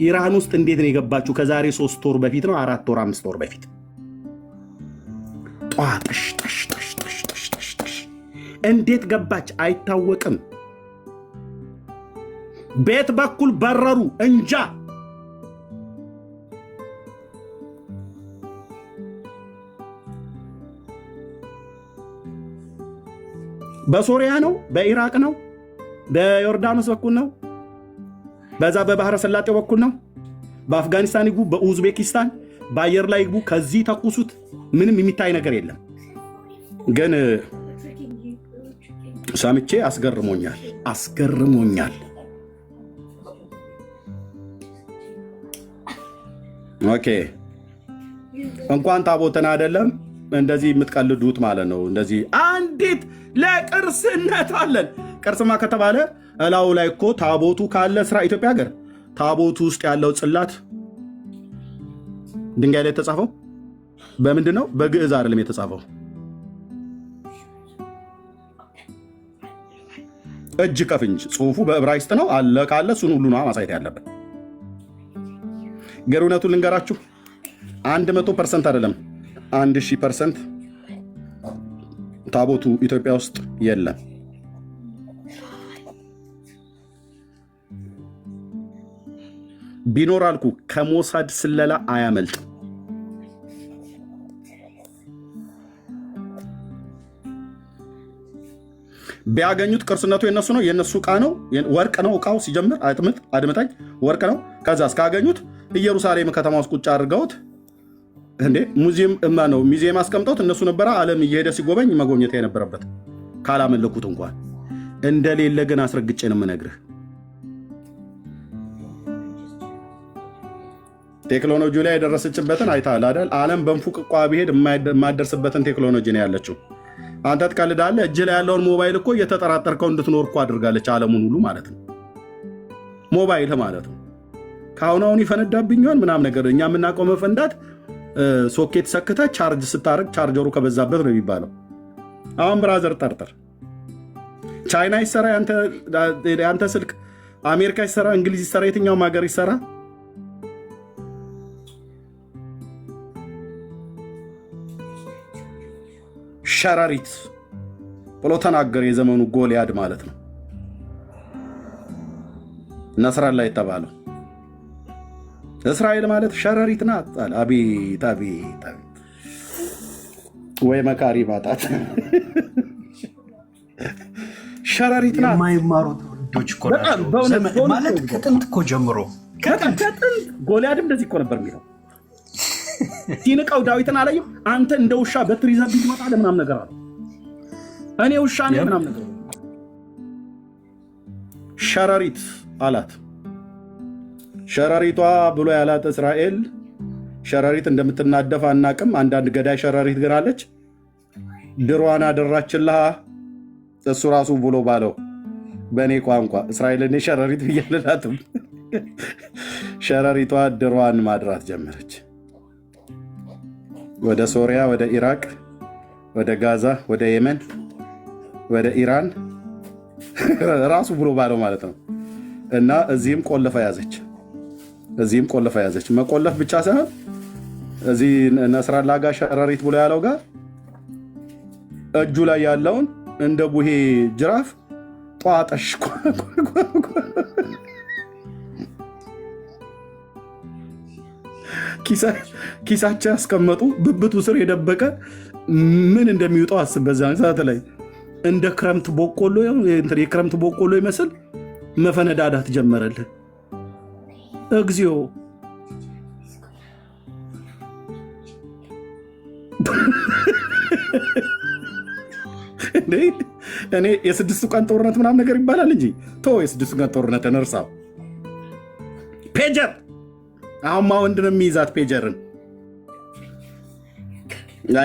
ኢራን ውስጥ እንዴት ነው የገባችሁ? ከዛሬ 3 ወር በፊት ነው 4 ወር 5 ወር በፊት ጠሽ ጠሽ ጠሽ ጠሽ ጠሽ ጠሽ ጠሽ። እንዴት ገባች አይታወቅም። ቤት በኩል በረሩ እንጃ። በሶሪያ ነው፣ በኢራቅ ነው፣ በዮርዳኖስ በኩል ነው፣ በዛ በባህረ ሰላጤው በኩል ነው፣ በአፍጋኒስታን ይግቡ፣ በኡዝቤኪስታን በአየር ላይ ይግቡ። ከዚህ ተኩሱት። ምንም የሚታይ ነገር የለም። ግን ሰምቼ አስገርሞኛል። ኦኬ እንኳን ታቦትን አይደለም እንደዚህ የምትቀልዱት ማለት ነው። እንደዚህ አንዲት ለቅርስነት አለን። ቅርስማ ከተባለ እላው ላይ እኮ ታቦቱ ካለ ኢትዮጵያ ሀገር ታቦቱ ውስጥ ያለው ጽላት ድንጋይ ላይ የተጻፈው በምንድን ነው? በግዕዝ አይደለም የተጻፈው፣ እጅ ከፍንጅ ጽሁፉ በዕብራይስጥ ነው። አለ ካለ እሱን ሁሉ ነው ማሳየት ያለበት። ግን እውነቱን ልንገራችሁ 100% አይደለም 1000% ታቦቱ ኢትዮጵያ ውስጥ የለም። ቢኖር አልኩ ከሞሳድ ስለላ አያመልጥ። ቢያገኙት ቅርስነቱ የነሱ ነው፣ የነሱ ዕቃ ነው፣ ወርቅ ነው ዕቃው። ሲጀምር አድምጠኝ፣ ወርቅ ነው። ከዛ እስካገኙት ኢየሩሳሌም ከተማ ውስጥ ቁጭ አድርገውት እንዴ ሙዚየም አስቀምጠውት እነሱ ነበረ ዓለም እየሄደ ሲጎበኝ መጎብኘት የነበረበት ካላመለኩት እንኳን እንደሌለ ግን አስረግጬ ነው የምነግርህ። ቴክኖሎጂ ላይ የደረሰችበትን አይተሃል አይደል? ዓለም በንፉቅቋ ቢሄድ የማደርስበትን ቴክኖሎጂ ነው ያለችው። አንተ ትቀልዳለህ። እጅ ላይ ያለውን ሞባይል እኮ እየተጠራጠርከው እንድትኖር እኮ አድርጋለች ዓለሙን ሁሉ ማለት ነው። ሞባይል ማለት ነው ካሁን ይፈነዳብኛል ምናምን ነገር እኛ የምናውቀው መፈንዳት ሶኬት ሰክተ ቻርጅ ስታደርግ ቻርጀሩ ከበዛበት ነው የሚባለው። አሁን ብራዘር ጠርጥር፣ ቻይና ይሰራ ያንተ ስልክ፣ አሜሪካ ይሰራ፣ እንግሊዝ ይሰራ፣ የትኛውም ሀገር ይሰራ፣ ሸረሪት ብሎ ተናገር። የዘመኑ ጎልያድ ማለት ነው ነስራላ የተባለው። እስራኤል ማለት ሸረሪት ናት አለ። አቤት አቤት አቤት! ወይ መካሪ ማጣት! ሸረሪት ናት። የማይማሩ ትውልዶች እኮ ናቸው ማለት ከጥንት እኮ ጀምሮ ከጥንት ጎልያድም እንደዚህ እኮ ነበር የሚለው። ሲንቀው ዳዊትን አላየም? አንተ እንደ ውሻ በትር ይዘህ ትመጣለህ ምናምን ነገር አለ። እኔ ውሻ ነኝ ምናምን ነገር ሸረሪት አላት። ሸረሪቷ ብሎ ያላት እስራኤል ሸረሪት እንደምትናደፍ አናቅም። አንዳንድ ገዳይ ሸረሪት ግን አለች። ድሯን አደራችልሃ እሱ ራሱ ብሎ ባለው በእኔ ቋንቋ እስራኤል እኔ ሸረሪት ብያልላትም። ሸረሪቷ ድሯን ማድራት ጀመረች። ወደ ሶሪያ፣ ወደ ኢራቅ፣ ወደ ጋዛ፣ ወደ የመን፣ ወደ ኢራን ራሱ ብሎ ባለው ማለት ነው። እና እዚህም ቆለፈ ያዘች፣ እዚህም ቆለፈ ያዘች። መቆለፍ ብቻ ሳይሆን እዚህ ነስራላ ጋር ሸረሪት ብሎ ያለው ጋር እጁ ላይ ያለውን እንደ ቡሄ ጅራፍ ጧጠሽ ኪሳቸው ያስቀመጡ ብብቱ ስር የደበቀ ምን እንደሚውጠው አስብ። በዛን ሰዓት ላይ እንደ ክረምት በቆሎ የክረምት በቆሎ ይመስል መፈነዳዳት ጀመረልን። እግዚኦ! እኔ የስድስቱ ቀን ጦርነት ምናምን ነገር ይባላል እንጂ የስድስቱ ቀን ጦርነት ነርሳው። ፔጀር አሁን ወንድ ነው የሚይዛት ፔጀርን።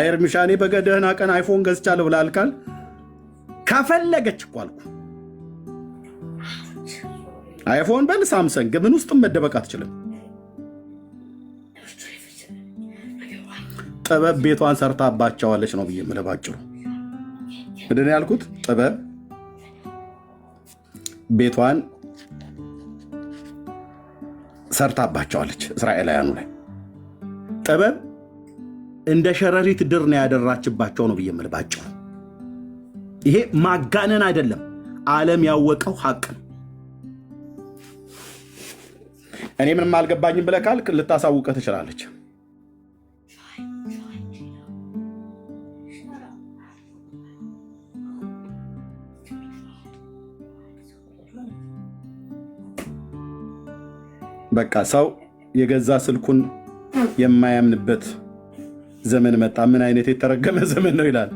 ኤርሚሻኔ በገደህና ቀን አይፎን ገዝቻለሁ ብላልካል። ከፈለገች እኮ አልኩ አይፎን በል ሳምሰንግ ምን ውስጥም መደበቅ አትችልም። ጥበብ ቤቷን ሰርታባቸዋለች ነው ብዬ የምልህ ባጭሩ። ምንድን ነው ያልኩት? ጥበብ ቤቷን ሰርታባቸዋለች እስራኤላውያኑ ላይ። ጥበብ እንደ ሸረሪት ድር ነው ያደራችባቸው ነው ብዬ የምልህ ባጭሩ። ይሄ ማጋነን አይደለም፣ ዓለም ያወቀው ሀቅ ነው። እኔ ምንም አልገባኝም ብለህ ካልክ ልታሳውቀህ ትችላለች። በቃ ሰው የገዛ ስልኩን የማያምንበት ዘመን መጣ። ምን አይነት የተረገመ ዘመን ነው ይላል።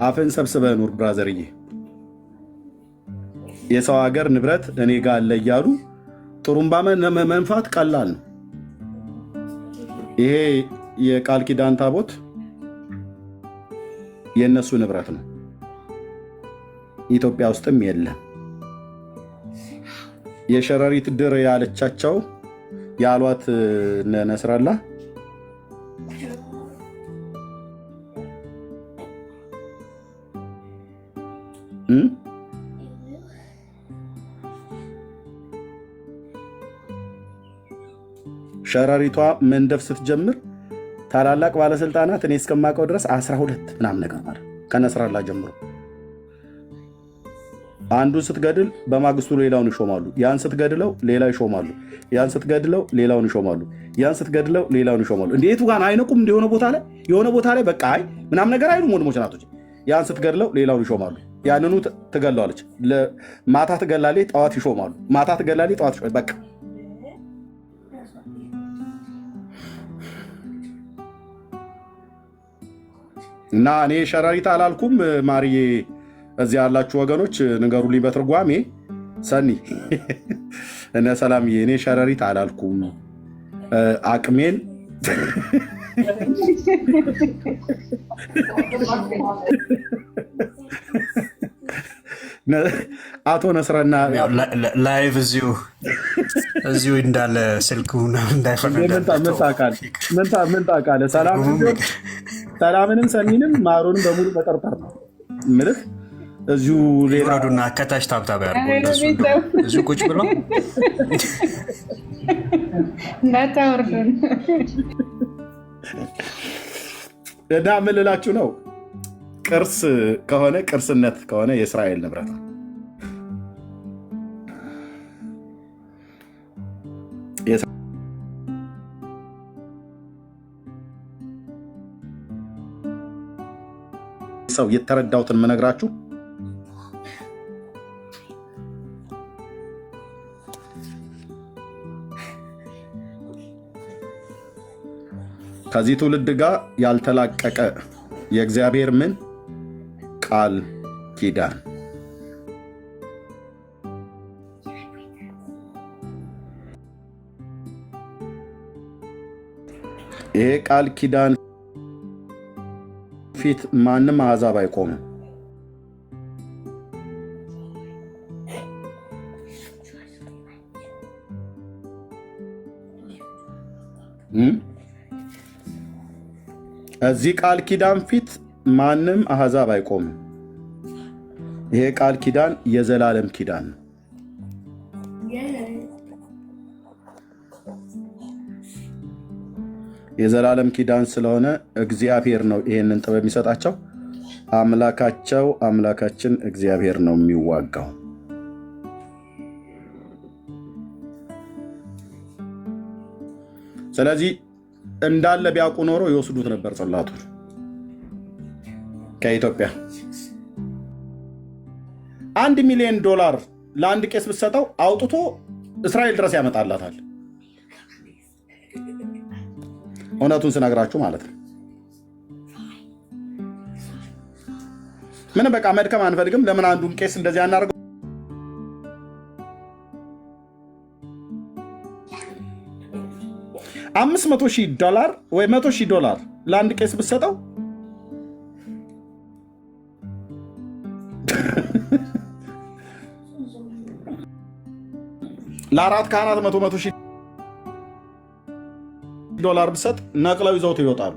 አፍን ሰብስበህ ኑር ብራዘርዬ። የሰው ሀገር ንብረት እኔ ጋር አለ እያሉ ጥሩምባ መንፋት ቀላል ነው። ይሄ የቃል ኪዳን ታቦት የእነሱ ንብረት ነው። ኢትዮጵያ ውስጥም የለም። የሸረሪት ድር ያለቻቸው ያሏት ነስራላ ሸረሪቷ መንደፍ ስትጀምር ታላላቅ ባለስልጣናት እኔ እስከማውቀው ድረስ 12 ምናምን ነገር ማለት ከነስራላ ጀምሮ አንዱን ስትገድል በማግስቱ ሌላውን ይሾማሉ። ያን ስትገድለው ሌላ ይሾማሉ። ያን ስትገድለው ሌላውን ይሾማሉ። ያን ስትገድለው ሌላውን ይሾማሉ። እንዴቱ ጋር አይነቁም? የሆነ ቦታ ላይ በቃ አይ ምናምን ነገር አይሉም ወንድሞች ናቶች። ያን ስትገድለው ሌላውን ይሾማሉ። ያንኑ ትገለዋለች። ማታ ትገላለች፣ ጠዋት ይሾማሉ። ማታ ትገላለች፣ ጠዋት ይሾማሉ። በቃ እና እኔ ሸረሪት አላልኩም ማርዬ። እዚህ ያላችሁ ወገኖች ንገሩልኝ በትርጓሜ። ሰኒ እነ ሰላምዬ እኔ ሸረሪት አላልኩም። አቅሜን አቶ ነስረና ላይቭ እዚሁ እንዳለ ስልኩ እንዳይፈነዳ ምን ታውቃለህ? ሰላምንም ሰሚንም ማሩንም በሙሉ መጠርጠር ነው ምልህ። እዚሁ ሌላዱና ከታች ታብታብ ያርጉ እዚሁ ቁጭ ብለው እንዳታወርዱን እና ምን ልላችሁ ነው? ቅርስ ከሆነ ቅርስነት ከሆነ የእስራኤል ንብረት ነው። ሰው የተረዳሁትን የምነግራችሁ ከዚህ ትውልድ ጋር ያልተላቀቀ የእግዚአብሔር ምን ቃል ኪዳን ይሄ ቃል ኪዳን ፊት ማንም አሕዛብ አይቆምም። እዚህ ቃል ኪዳን ፊት ማንም አሕዛብ አይቆምም። ይሄ ቃል ኪዳን የዘላለም ኪዳን ነው። የዘላለም ኪዳን ስለሆነ እግዚአብሔር ነው ይሄንን ጥበብ የሚሰጣቸው። አምላካችን እግዚአብሔር ነው የሚዋጋው። ስለዚህ እንዳለ ቢያውቁ ኖሮ ይወስዱት ነበር ጽላቱን ከኢትዮጵያ። $1 ሚሊዮን ለአንድ ቄስ ብትሰጠው አውጥቶ እስራኤል ድረስ ያመጣላታል። እውነቱን ስነግራችሁ ማለት ነው። ምንም በቃ መድከም አንፈልግም። ለምን አንዱን ቄስ እንደዚህ አናደርገው? $500,000 ወይ $100,000 ለአንድ ቄስ ብትሰጠው ለአራት ካህናት $100,000 ብሰጥ ነቅለው ይዘውት ይወጣሉ።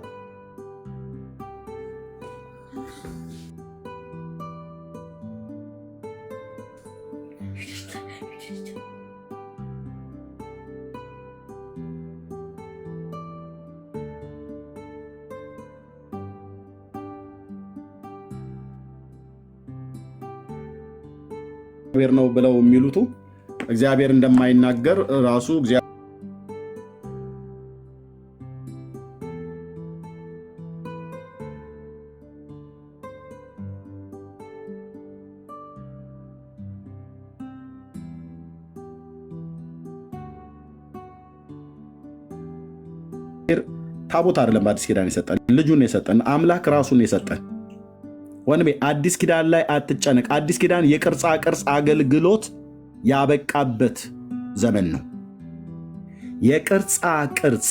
እግዚአብሔር ነው ብለው የሚሉቱ እግዚአብሔር እንደማይናገር ራሱ ታቦት አይደለም በአዲስ ኪዳን የሰጠን፣ ልጁን የሰጠን አምላክ ራሱን የሰጠን። ወንድሜ አዲስ ኪዳን ላይ አትጨነቅ። አዲስ ኪዳን የቅርጻ ቅርጽ አገልግሎት ያበቃበት ዘመን ነው። የቅርጻ ቅርጽ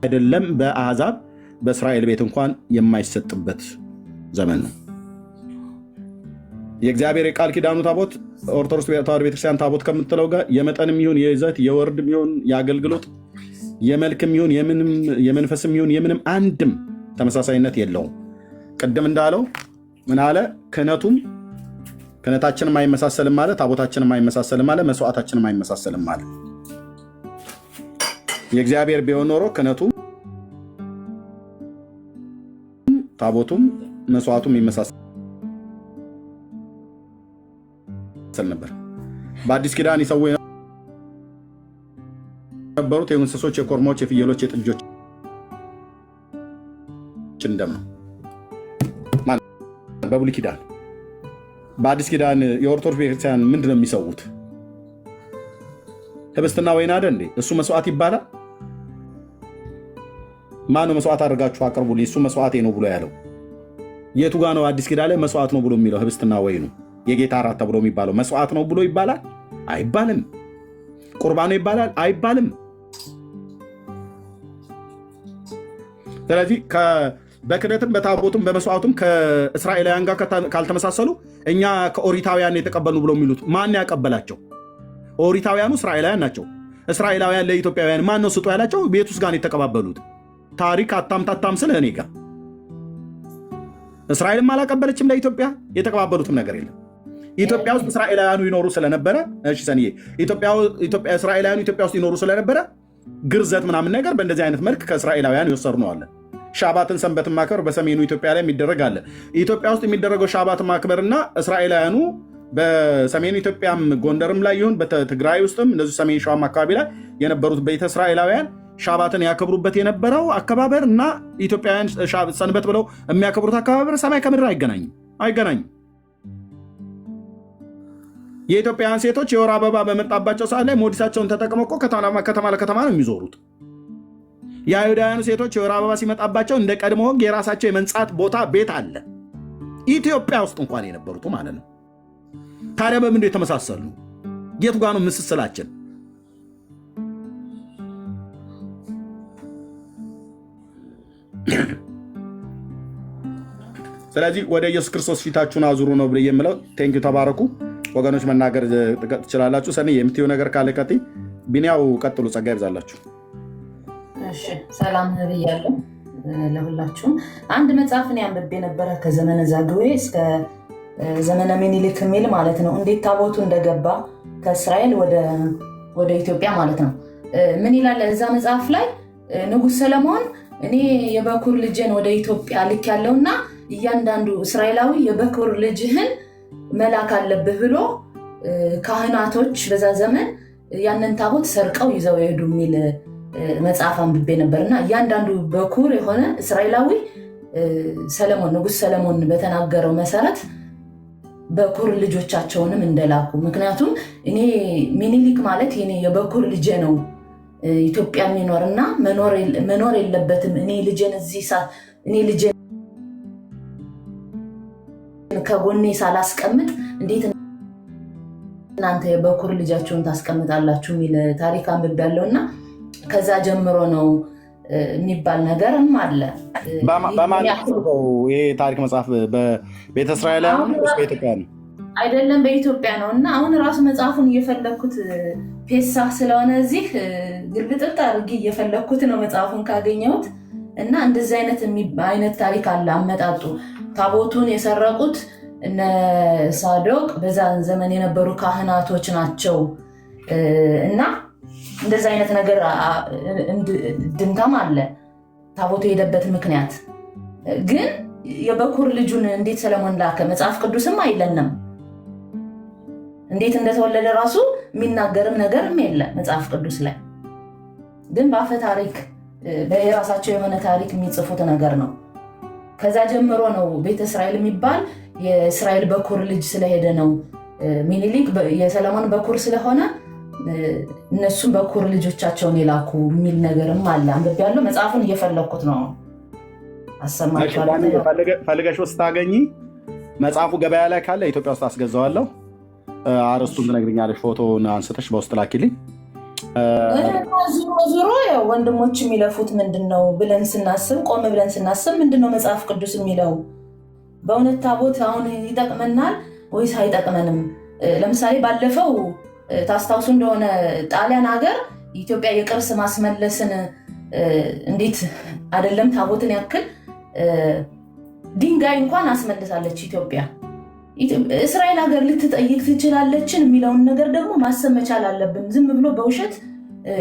አይደለም በአሕዛብ በእስራኤል ቤት እንኳን የማይሰጥበት ዘመን ነው። የእግዚአብሔር የቃል ኪዳኑ ታቦት ኦርቶዶክስ ተዋሕዶ ቤተክርስቲያን ታቦት ከምትለው ጋር የመጠንም ይሁን የይዘት የወርድም ይሁን የአገልግሎት የመልክም ይሁን የመንፈስም ይሁን የምንም አንድም ተመሳሳይነት የለውም። ቅድም እንዳለው ምን አለ? ክህነታችንም አይመሳሰልም አለ፣ ታቦታችንም አይመሳሰልም አለ፣ መስዋዕታችንም አይመሳሰልም አለ። የእግዚአብሔር ቢሆን ኖሮ ክህነቱም ታቦቱም መስዋዕቱም ይመሳሰል ነበር። በአዲስ ኪዳን ይሰው የነበሩት የእንስሶች፣ የኮርማዎች፣ የፍየሎች፣ የጥጆች ደም ነው በብሉይ ኪዳን። በአዲስ ኪዳን የኦርቶዶክስ ቤተክርስቲያን ምንድን ነው የሚሰዉት? ህብስትና ወይን አይደል እንዴ? እሱ መስዋዕት ይባላል። ማነው መስዋዕት አድርጋችሁ አቅርቡልኝ እሱ መስዋዕቴ ነው ብሎ ያለው? የቱ ጋ ነው አዲስ ኪዳን ላይ መስዋዕት ነው ብሎ የሚለው? ህብስትና ወይኑ የጌታ እራት ተብሎ የሚባለው መስዋዕት ነው ብሎ ይባላል? አይባልም። ቁርባኑ ይባላል? አይባልም። ስለዚህ በክደትም በታቦትም በመስዋዕቱም ከእስራኤላውያን ጋር ካልተመሳሰሉ እኛ ከኦሪታውያን የተቀበሉ ብለው የሚሉት ማን ያቀበላቸው? ኦሪታውያኑ እስራኤላውያን ናቸው። እስራኤላውያን ለኢትዮጵያውያን ማን ነው ስጡ ያላቸው? ቤት ውስጥ ጋር የተቀባበሉት። ታሪክ አታምታታም ስለ እኔ ጋር እስራኤልም አላቀበለችም ለኢትዮጵያ፣ የተቀባበሉትም ነገር የለም። ኢትዮጵያ ውስጥ እስራኤላውያኑ ይኖሩ ስለነበረ እሺ ሰንዬ እስራኤላውያኑ ኢትዮጵያ ውስጥ ይኖሩ ስለነበረ ግርዘት ምናምን ነገር በእንደዚህ አይነት መልክ ከእስራኤላውያን ይወሰዱ ነው አለ። ሻባትን ሰንበትን ማክበር በሰሜኑ ኢትዮጵያ ላይ የሚደረግ አለ። ኢትዮጵያ ውስጥ የሚደረገው ሻባት ማክበርና እስራኤላውያኑ በሰሜኑ ኢትዮጵያም ጎንደርም ላይ ይሁን በትግራይ ውስጥም እንደዚሁ ሰሜን ሸዋም አካባቢ ላይ የነበሩት ቤተ እስራኤላውያን ሻባትን ያከብሩበት የነበረው አከባበር እና ኢትዮጵያውያን ሰንበት ብለው የሚያከብሩት አከባበር ሰማይ ከምድር አይገናኝም። የኢትዮጵያውያን ሴቶች የወር አበባ በመጣባቸው ሰዓት ላይ ሞዲሳቸውን ተጠቅመው እኮ ከተማ ለከተማ ነው የሚዞሩት። የአይሁዳውያኑ ሴቶች የወር አበባ ሲመጣባቸው እንደ ቀድሞ ሕግ የራሳቸው የመንጻት ቦታ ቤት አለ፣ ኢትዮጵያ ውስጥ እንኳን የነበሩት ማለት ነው። ታዲያ በምንድን የተመሳሰሉ? የቱ ጋር ነው ምስስላችን? ስለዚህ ወደ ኢየሱስ ክርስቶስ ፊታችሁን አዙሩ ነው ብዬ የምለው። ቴንኪው፣ ተባረኩ ወገኖች። መናገር ትችላላችሁ። ሰኒ የምትይው ነገር ካለ ቀጥይ። ቢኒያው ቀጥሉ። ጸጋ ይብዛላችሁ። እሺ፣ ሰላም ብያለሁ ለሁላችሁም። አንድ መጽሐፍን ያንብቤ ነበረ ከዘመነ ዛግዌ እስከ ዘመነ ምኒልክ የሚል ማለት ነው። እንዴት ታቦቱ እንደገባ ከእስራኤል ወደ ኢትዮጵያ ማለት ነው። ምን ይላል እዛ መጽሐፍ ላይ? ንጉሥ ሰለሞን እኔ የበኩር ልጅን ወደ ኢትዮጵያ ልክ ያለውና እያንዳንዱ እስራኤላዊ የበኩር ልጅህን መላክ አለብህ ብሎ ካህናቶች በዛ ዘመን ያንን ታቦት ሰርቀው ይዘው ይሄዱ የሚል መጽሐፍ አንብቤ ነበርና እያንዳንዱ በኩር የሆነ እስራኤላዊ ሰለሞን ንጉሥ ሰለሞን በተናገረው መሰረት በኩር ልጆቻቸውንም እንደላኩ። ምክንያቱም እኔ ምኒልክ ማለት እኔ የበኩር ልጄ ነው ኢትዮጵያ የሚኖርና መኖር የለበትም እኔ ልጄን ከጎኔ ሳላስቀምጥ እንዴት እናንተ የበኩር ልጃችሁን ታስቀምጣላችሁ የሚል ታሪክ አንብቤያለሁና ከዛ ጀምሮ ነው የሚባል ነገርም አለ። በማን ይሄ ታሪክ መጽሐፍ? በቤተ እስራኤላውያን በኢትዮጵያ ነው አይደለም? በኢትዮጵያ ነው። እና አሁን ራሱ መጽሐፉን እየፈለግኩት ፔሳህ ስለሆነ እዚህ ግልብጥብጥ አድርጌ እየፈለግኩት ነው መጽሐፉን ካገኘሁት። እና እንደዚህ አይነት ታሪክ አለ አመጣጡ። ታቦቱን የሰረቁት እነ ሳዶቅ በዛን ዘመን የነበሩ ካህናቶች ናቸው። እና እንደዚህ አይነት ነገር ድምታም አለ ታቦቱ የሄደበት ምክንያት። ግን የበኩር ልጁን እንዴት ሰለሞን ላከ? መጽሐፍ ቅዱስም አይለንም። እንዴት እንደተወለደ ራሱ የሚናገርም ነገርም የለ መጽሐፍ ቅዱስ ላይ። ግን በአፈ ታሪክ በየራሳቸው የሆነ ታሪክ የሚጽፉት ነገር ነው። ከዛ ጀምሮ ነው ቤተ እስራኤል የሚባል የእስራኤል በኩር ልጅ ስለሄደ ነው። ምኒልክ የሰለሞን በኩር ስለሆነ እነሱም በኩር ልጆቻቸውን የላኩ የሚል ነገርም አለ። አንብቤያለሁ። መጽሐፉን እየፈለግኩት ነው አሰማችኋለሁ። ፈልገሽ ውስጥ ታገኚ መጽሐፉ ገበያ ላይ ካለ ኢትዮጵያ ውስጥ አስገዛዋለሁ። አርስቱን ትነግሪኛለሽ። ፎቶውን አንስተሽ በውስጥ ላኪልኝ። ዙሮ ወንድሞች የሚለፉት ምንድነው ብለን ስናስብ፣ ቆም ብለን ስናስብ ምንድነው መጽሐፍ ቅዱስ የሚለው? በእውነት ታቦት አሁን ይጠቅመናል ወይስ አይጠቅመንም? ለምሳሌ ባለፈው ታስታውሱ እንደሆነ ጣሊያን ሀገር ኢትዮጵያ የቅርስ ማስመለስን እንዴት አይደለም ታቦትን ያክል ድንጋይ እንኳን አስመልሳለች ኢትዮጵያ። እስራኤል ሀገር ልትጠይቅ ትችላለችን የሚለውን ነገር ደግሞ ማሰብ መቻል አለብን። ዝም ብሎ በውሸት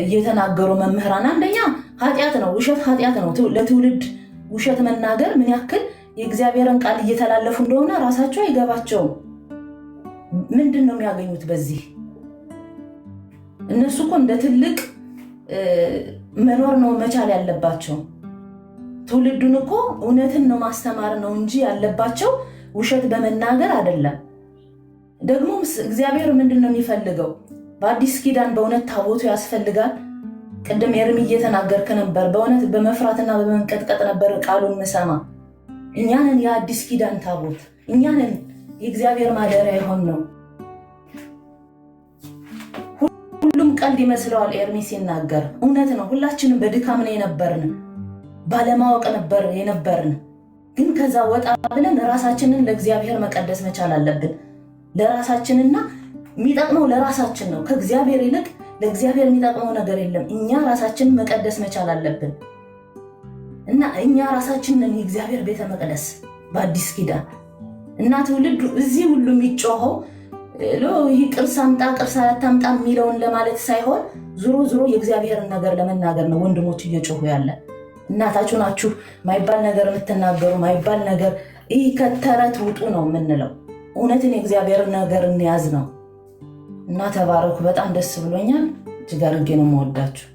እየተናገሩ መምህራን፣ አንደኛ ኃጢአት ነው፣ ውሸት ኃጢአት ነው። ለትውልድ ውሸት መናገር ምን ያክል የእግዚአብሔርን ቃል እየተላለፉ እንደሆነ ራሳቸው አይገባቸውም። ምንድን ነው የሚያገኙት በዚህ? እነሱ እኮ እንደ ትልቅ መኖር ነው መቻል ያለባቸው። ትውልዱን እኮ እውነትን ነው ማስተማር ነው እንጂ ያለባቸው ውሸት በመናገር አይደለም። ደግሞ እግዚአብሔር ምንድን ነው የሚፈልገው? በአዲስ ኪዳን በእውነት ታቦቱ ያስፈልጋል። ቅድም ኤርሚ እየተናገርክ ነበር። በእውነት በመፍራትና በመንቀጥቀጥ ነበር ቃሉን ምሰማ። እኛንን የአዲስ ኪዳን ታቦት፣ እኛንን የእግዚአብሔር ማደሪያ የሆን ነው። ሁሉም ቀልድ ይመስለዋል ኤርሚ ሲናገር። እውነት ነው። ሁላችንም በድካም ነው የነበርን፣ ባለማወቅ ነበር የነበርን። ግን ከዛ ወጣ ብለን ራሳችንን ለእግዚአብሔር መቀደስ መቻል አለብን። ለራሳችንና የሚጠቅመው ለራሳችን ነው። ከእግዚአብሔር ይልቅ ለእግዚአብሔር የሚጠቅመው ነገር የለም። እኛ ራሳችንን መቀደስ መቻል አለብን እና እኛ ራሳችንን የእግዚአብሔር ቤተ መቅደስ በአዲስ ኪዳን እና ትውልዱ እዚህ ሁሉ የሚጮኸው ይህ ቅርስ አምጣ ቅርስ አታምጣ የሚለውን ለማለት ሳይሆን ዙሮ ዙሮ የእግዚአብሔርን ነገር ለመናገር ነው ወንድሞች እየጮሁ ያለ። እናታችሁ ናችሁ ማይባል ነገር የምትናገሩ ማይባል ነገር ይህ ከተረት ውጡ ነው የምንለው። እውነትን የእግዚአብሔርን ነገር እንያዝ ነው እና ተባረኩ። በጣም ደስ ብሎኛል። እጅግ አድርጌ ነው የምወዳችሁ።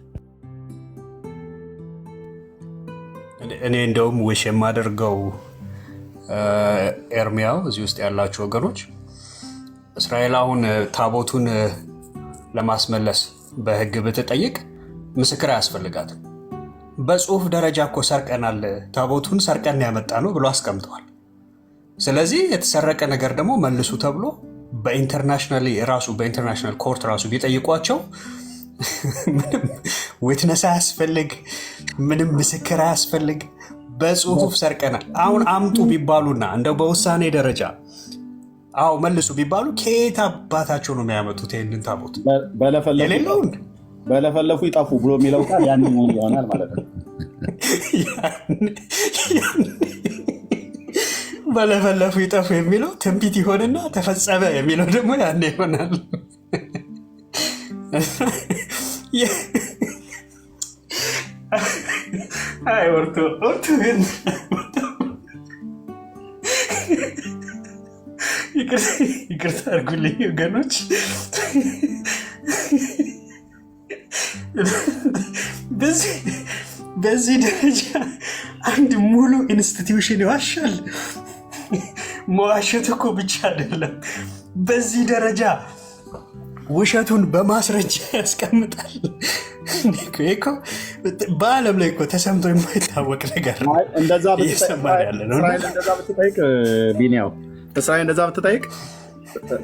እኔ እንደውም ውሽ የማደርገው ኤርሚያው እዚህ ውስጥ ያላችሁ ወገኖች እስራኤል አሁን ታቦቱን ለማስመለስ በህግ ብትጠይቅ ምስክር አያስፈልጋትም። በጽሁፍ ደረጃ እኮ ሰርቀናል፣ ታቦቱን ሰርቀን ያመጣ ነው ብሎ አስቀምጠዋል። ስለዚህ የተሰረቀ ነገር ደግሞ መልሱ ተብሎ በኢንተርናሽናል ኮርት ራሱ ቢጠይቋቸው ምንም ዊትነስ አያስፈልግ፣ ምንም ምስክር አያስፈልግ። በጽሁፍ ሰርቀናል አሁን አምጡ ቢባሉና እንደው በውሳኔ ደረጃ አዎ መልሱ ቢባሉ ከየት አባታቸው ነው የሚያመጡት? ይህንን ታቦት በለፈለፉ ይጠፉ ብሎ የሚለው ቃል ያን ይሆናል ማለት ነው። በለፈለፉ ይጠፉ የሚለው ትንቢት ይሆንና ተፈጸመ የሚለው ደግሞ ያን ይሆናል። አይ ወርቶ ግን ይቅርታ አድርጉልኝ ወገኖች። በዚህ ደረጃ አንድ ሙሉ ኢንስቲትዩሽን ይዋሻል። መዋሸት እኮ ብቻ አይደለም፣ በዚህ ደረጃ ውሸቱን በማስረጃ ያስቀምጣል። በዓለም ላይ እኮ ተሰምቶ የማይታወቅ ነገር ነው እየሰማን ያለ ነው። እንደዛ ብትጠይቅ ቢኒያው እስራኤል እንደዛ ብትጠይቅ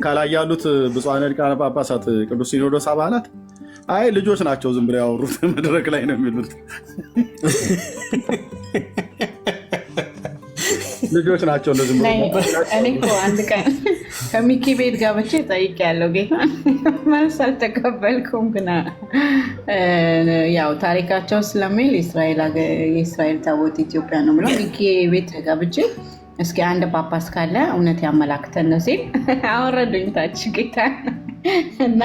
ካላይ ያሉት ብፁዓን ሊቃነ ጳጳሳት ቅዱስ ሲኖዶስ አባላት አይ ልጆች ናቸው ዝም ብለው ያወሩት መድረክ ላይ ነው የሚሉት። ልጆች ናቸው እንደዚህ ብለው። እኔ እኮ አንድ ቀን ከሚኪ ቤት ገብቼ ጠይቄያለሁ። ጌታ መልስ አልተቀበልኩም። ግና ያው ታሪካቸው ስለሚል የእስራኤል ታቦት ኢትዮጵያ ነው ብለው ሚኪ ቤት ገብቼ እስኪ አንድ ጳጳስ ካለ እውነት ያመላክተን ነው ሲል አወረዱኝ ታች ጌታ እና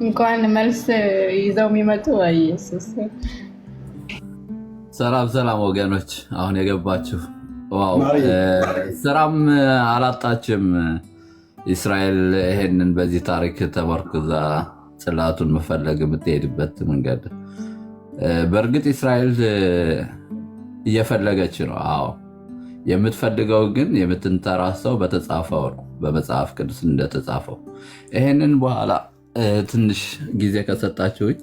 እንኳን መልስ ይዘው የሚመጡ ኢየሱስ። ሰላም ወገኖች፣ አሁን የገባችሁ ዋው ስራም አላጣችም እስራኤል። ይሄንን በዚህ ታሪክ ተመርኩዛ ጽላቱን መፈለግ የምትሄድበት መንገድ በእርግጥ እስራኤል እየፈለገች ነው። አዎ የምትፈልገው ግን የምትንተራሰው በተጻፈው ነው፣ በመጽሐፍ ቅዱስ እንደተጻፈው። ይሄንን በኋላ ትንሽ ጊዜ ከሰጣችሁኝ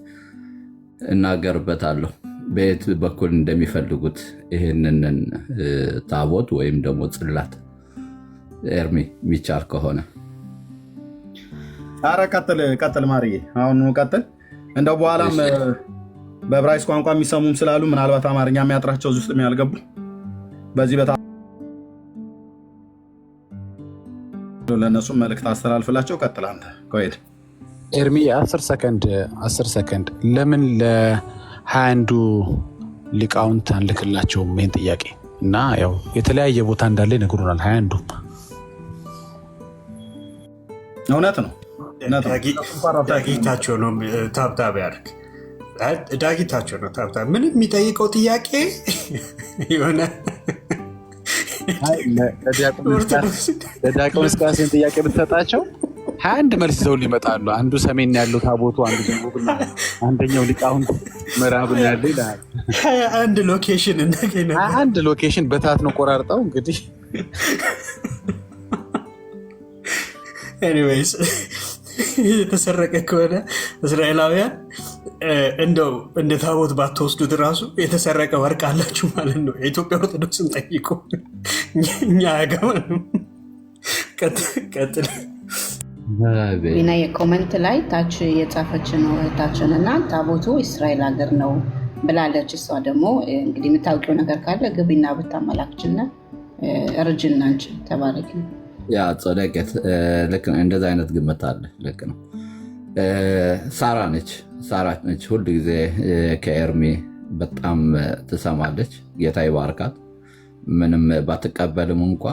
እናገርበታለሁ፣ በየት በኩል እንደሚፈልጉት ይሄንን ታቦት ወይም ደግሞ ጽላት። ኤርሚ የሚቻል ከሆነ ኧረ ቀጥል ማርዬ፣ አሁን ቀጥል። እንደው በኋላም በዕብራይስጥ ቋንቋ የሚሰሙም ስላሉ ምናልባት አማርኛ የሚያጥራቸው እዚህ ውስጥ የሚያልገቡ በዚህ ለእነሱም መልእክት አስተላልፍላቸው። ቀጥል አንተ ከሄድ ኤርሚ 10 ሰከንድ ለምን ለ21ዱ ሊቃውንት አንልክላቸውም? ይህን ጥያቄ እና ያው የተለያየ ቦታ እንዳለ ይነግሩናል። 21ዱ እውነት ነው። ዳጊታቸው ነው ታብታብ ያድርግ። ዳጊታቸው ነው ታብታብ። ምንም የሚጠይቀው ጥያቄ የሆነ ለዲያቆን እስቃሴን ጥያቄ ብትሰጣቸው 21 መልስ ይዘው ሊመጣሉ። አንዱ ሰሜን ያለው ታቦቱ፣ አንዱ ደቡብና አንደኛው ሊቃውንት ምዕራብን ያለ ይላል። 21 ሎኬሽን እንደገና 21 ሎኬሽን በታት ነው ቆራርጠው እንግዲህ ኤኒዌይስ የተሰረቀ ከሆነ እስራኤላውያን እንደው እንደ ታቦት ባትወስዱት ራሱ የተሰረቀ ወርቅ አላችሁ ማለት ነው። የኢትዮጵያ ኦርቶዶክስን ጠይቁ፣ እኛ አያገባንም። ቀጥል ቢና የኮመንት ላይ ታች የጻፈች ነው እህታችን እና ታቦቱ እስራኤል ሀገር ነው ብላለች። እሷ ደግሞ እንግዲህ የምታውቂው ነገር ካለ ግቢና ብታመላክችና እርጅና አንቺ ተባረኪ። ያ ጸደቀት ልክ ነው። እንደዛ አይነት ግምት አለ። ልክ ነው። ሳራ ነች ሁል ጊዜ ከኤርሚ በጣም ትሰማለች። ጌታ ይባርካት። ምንም ባትቀበልም እንኳ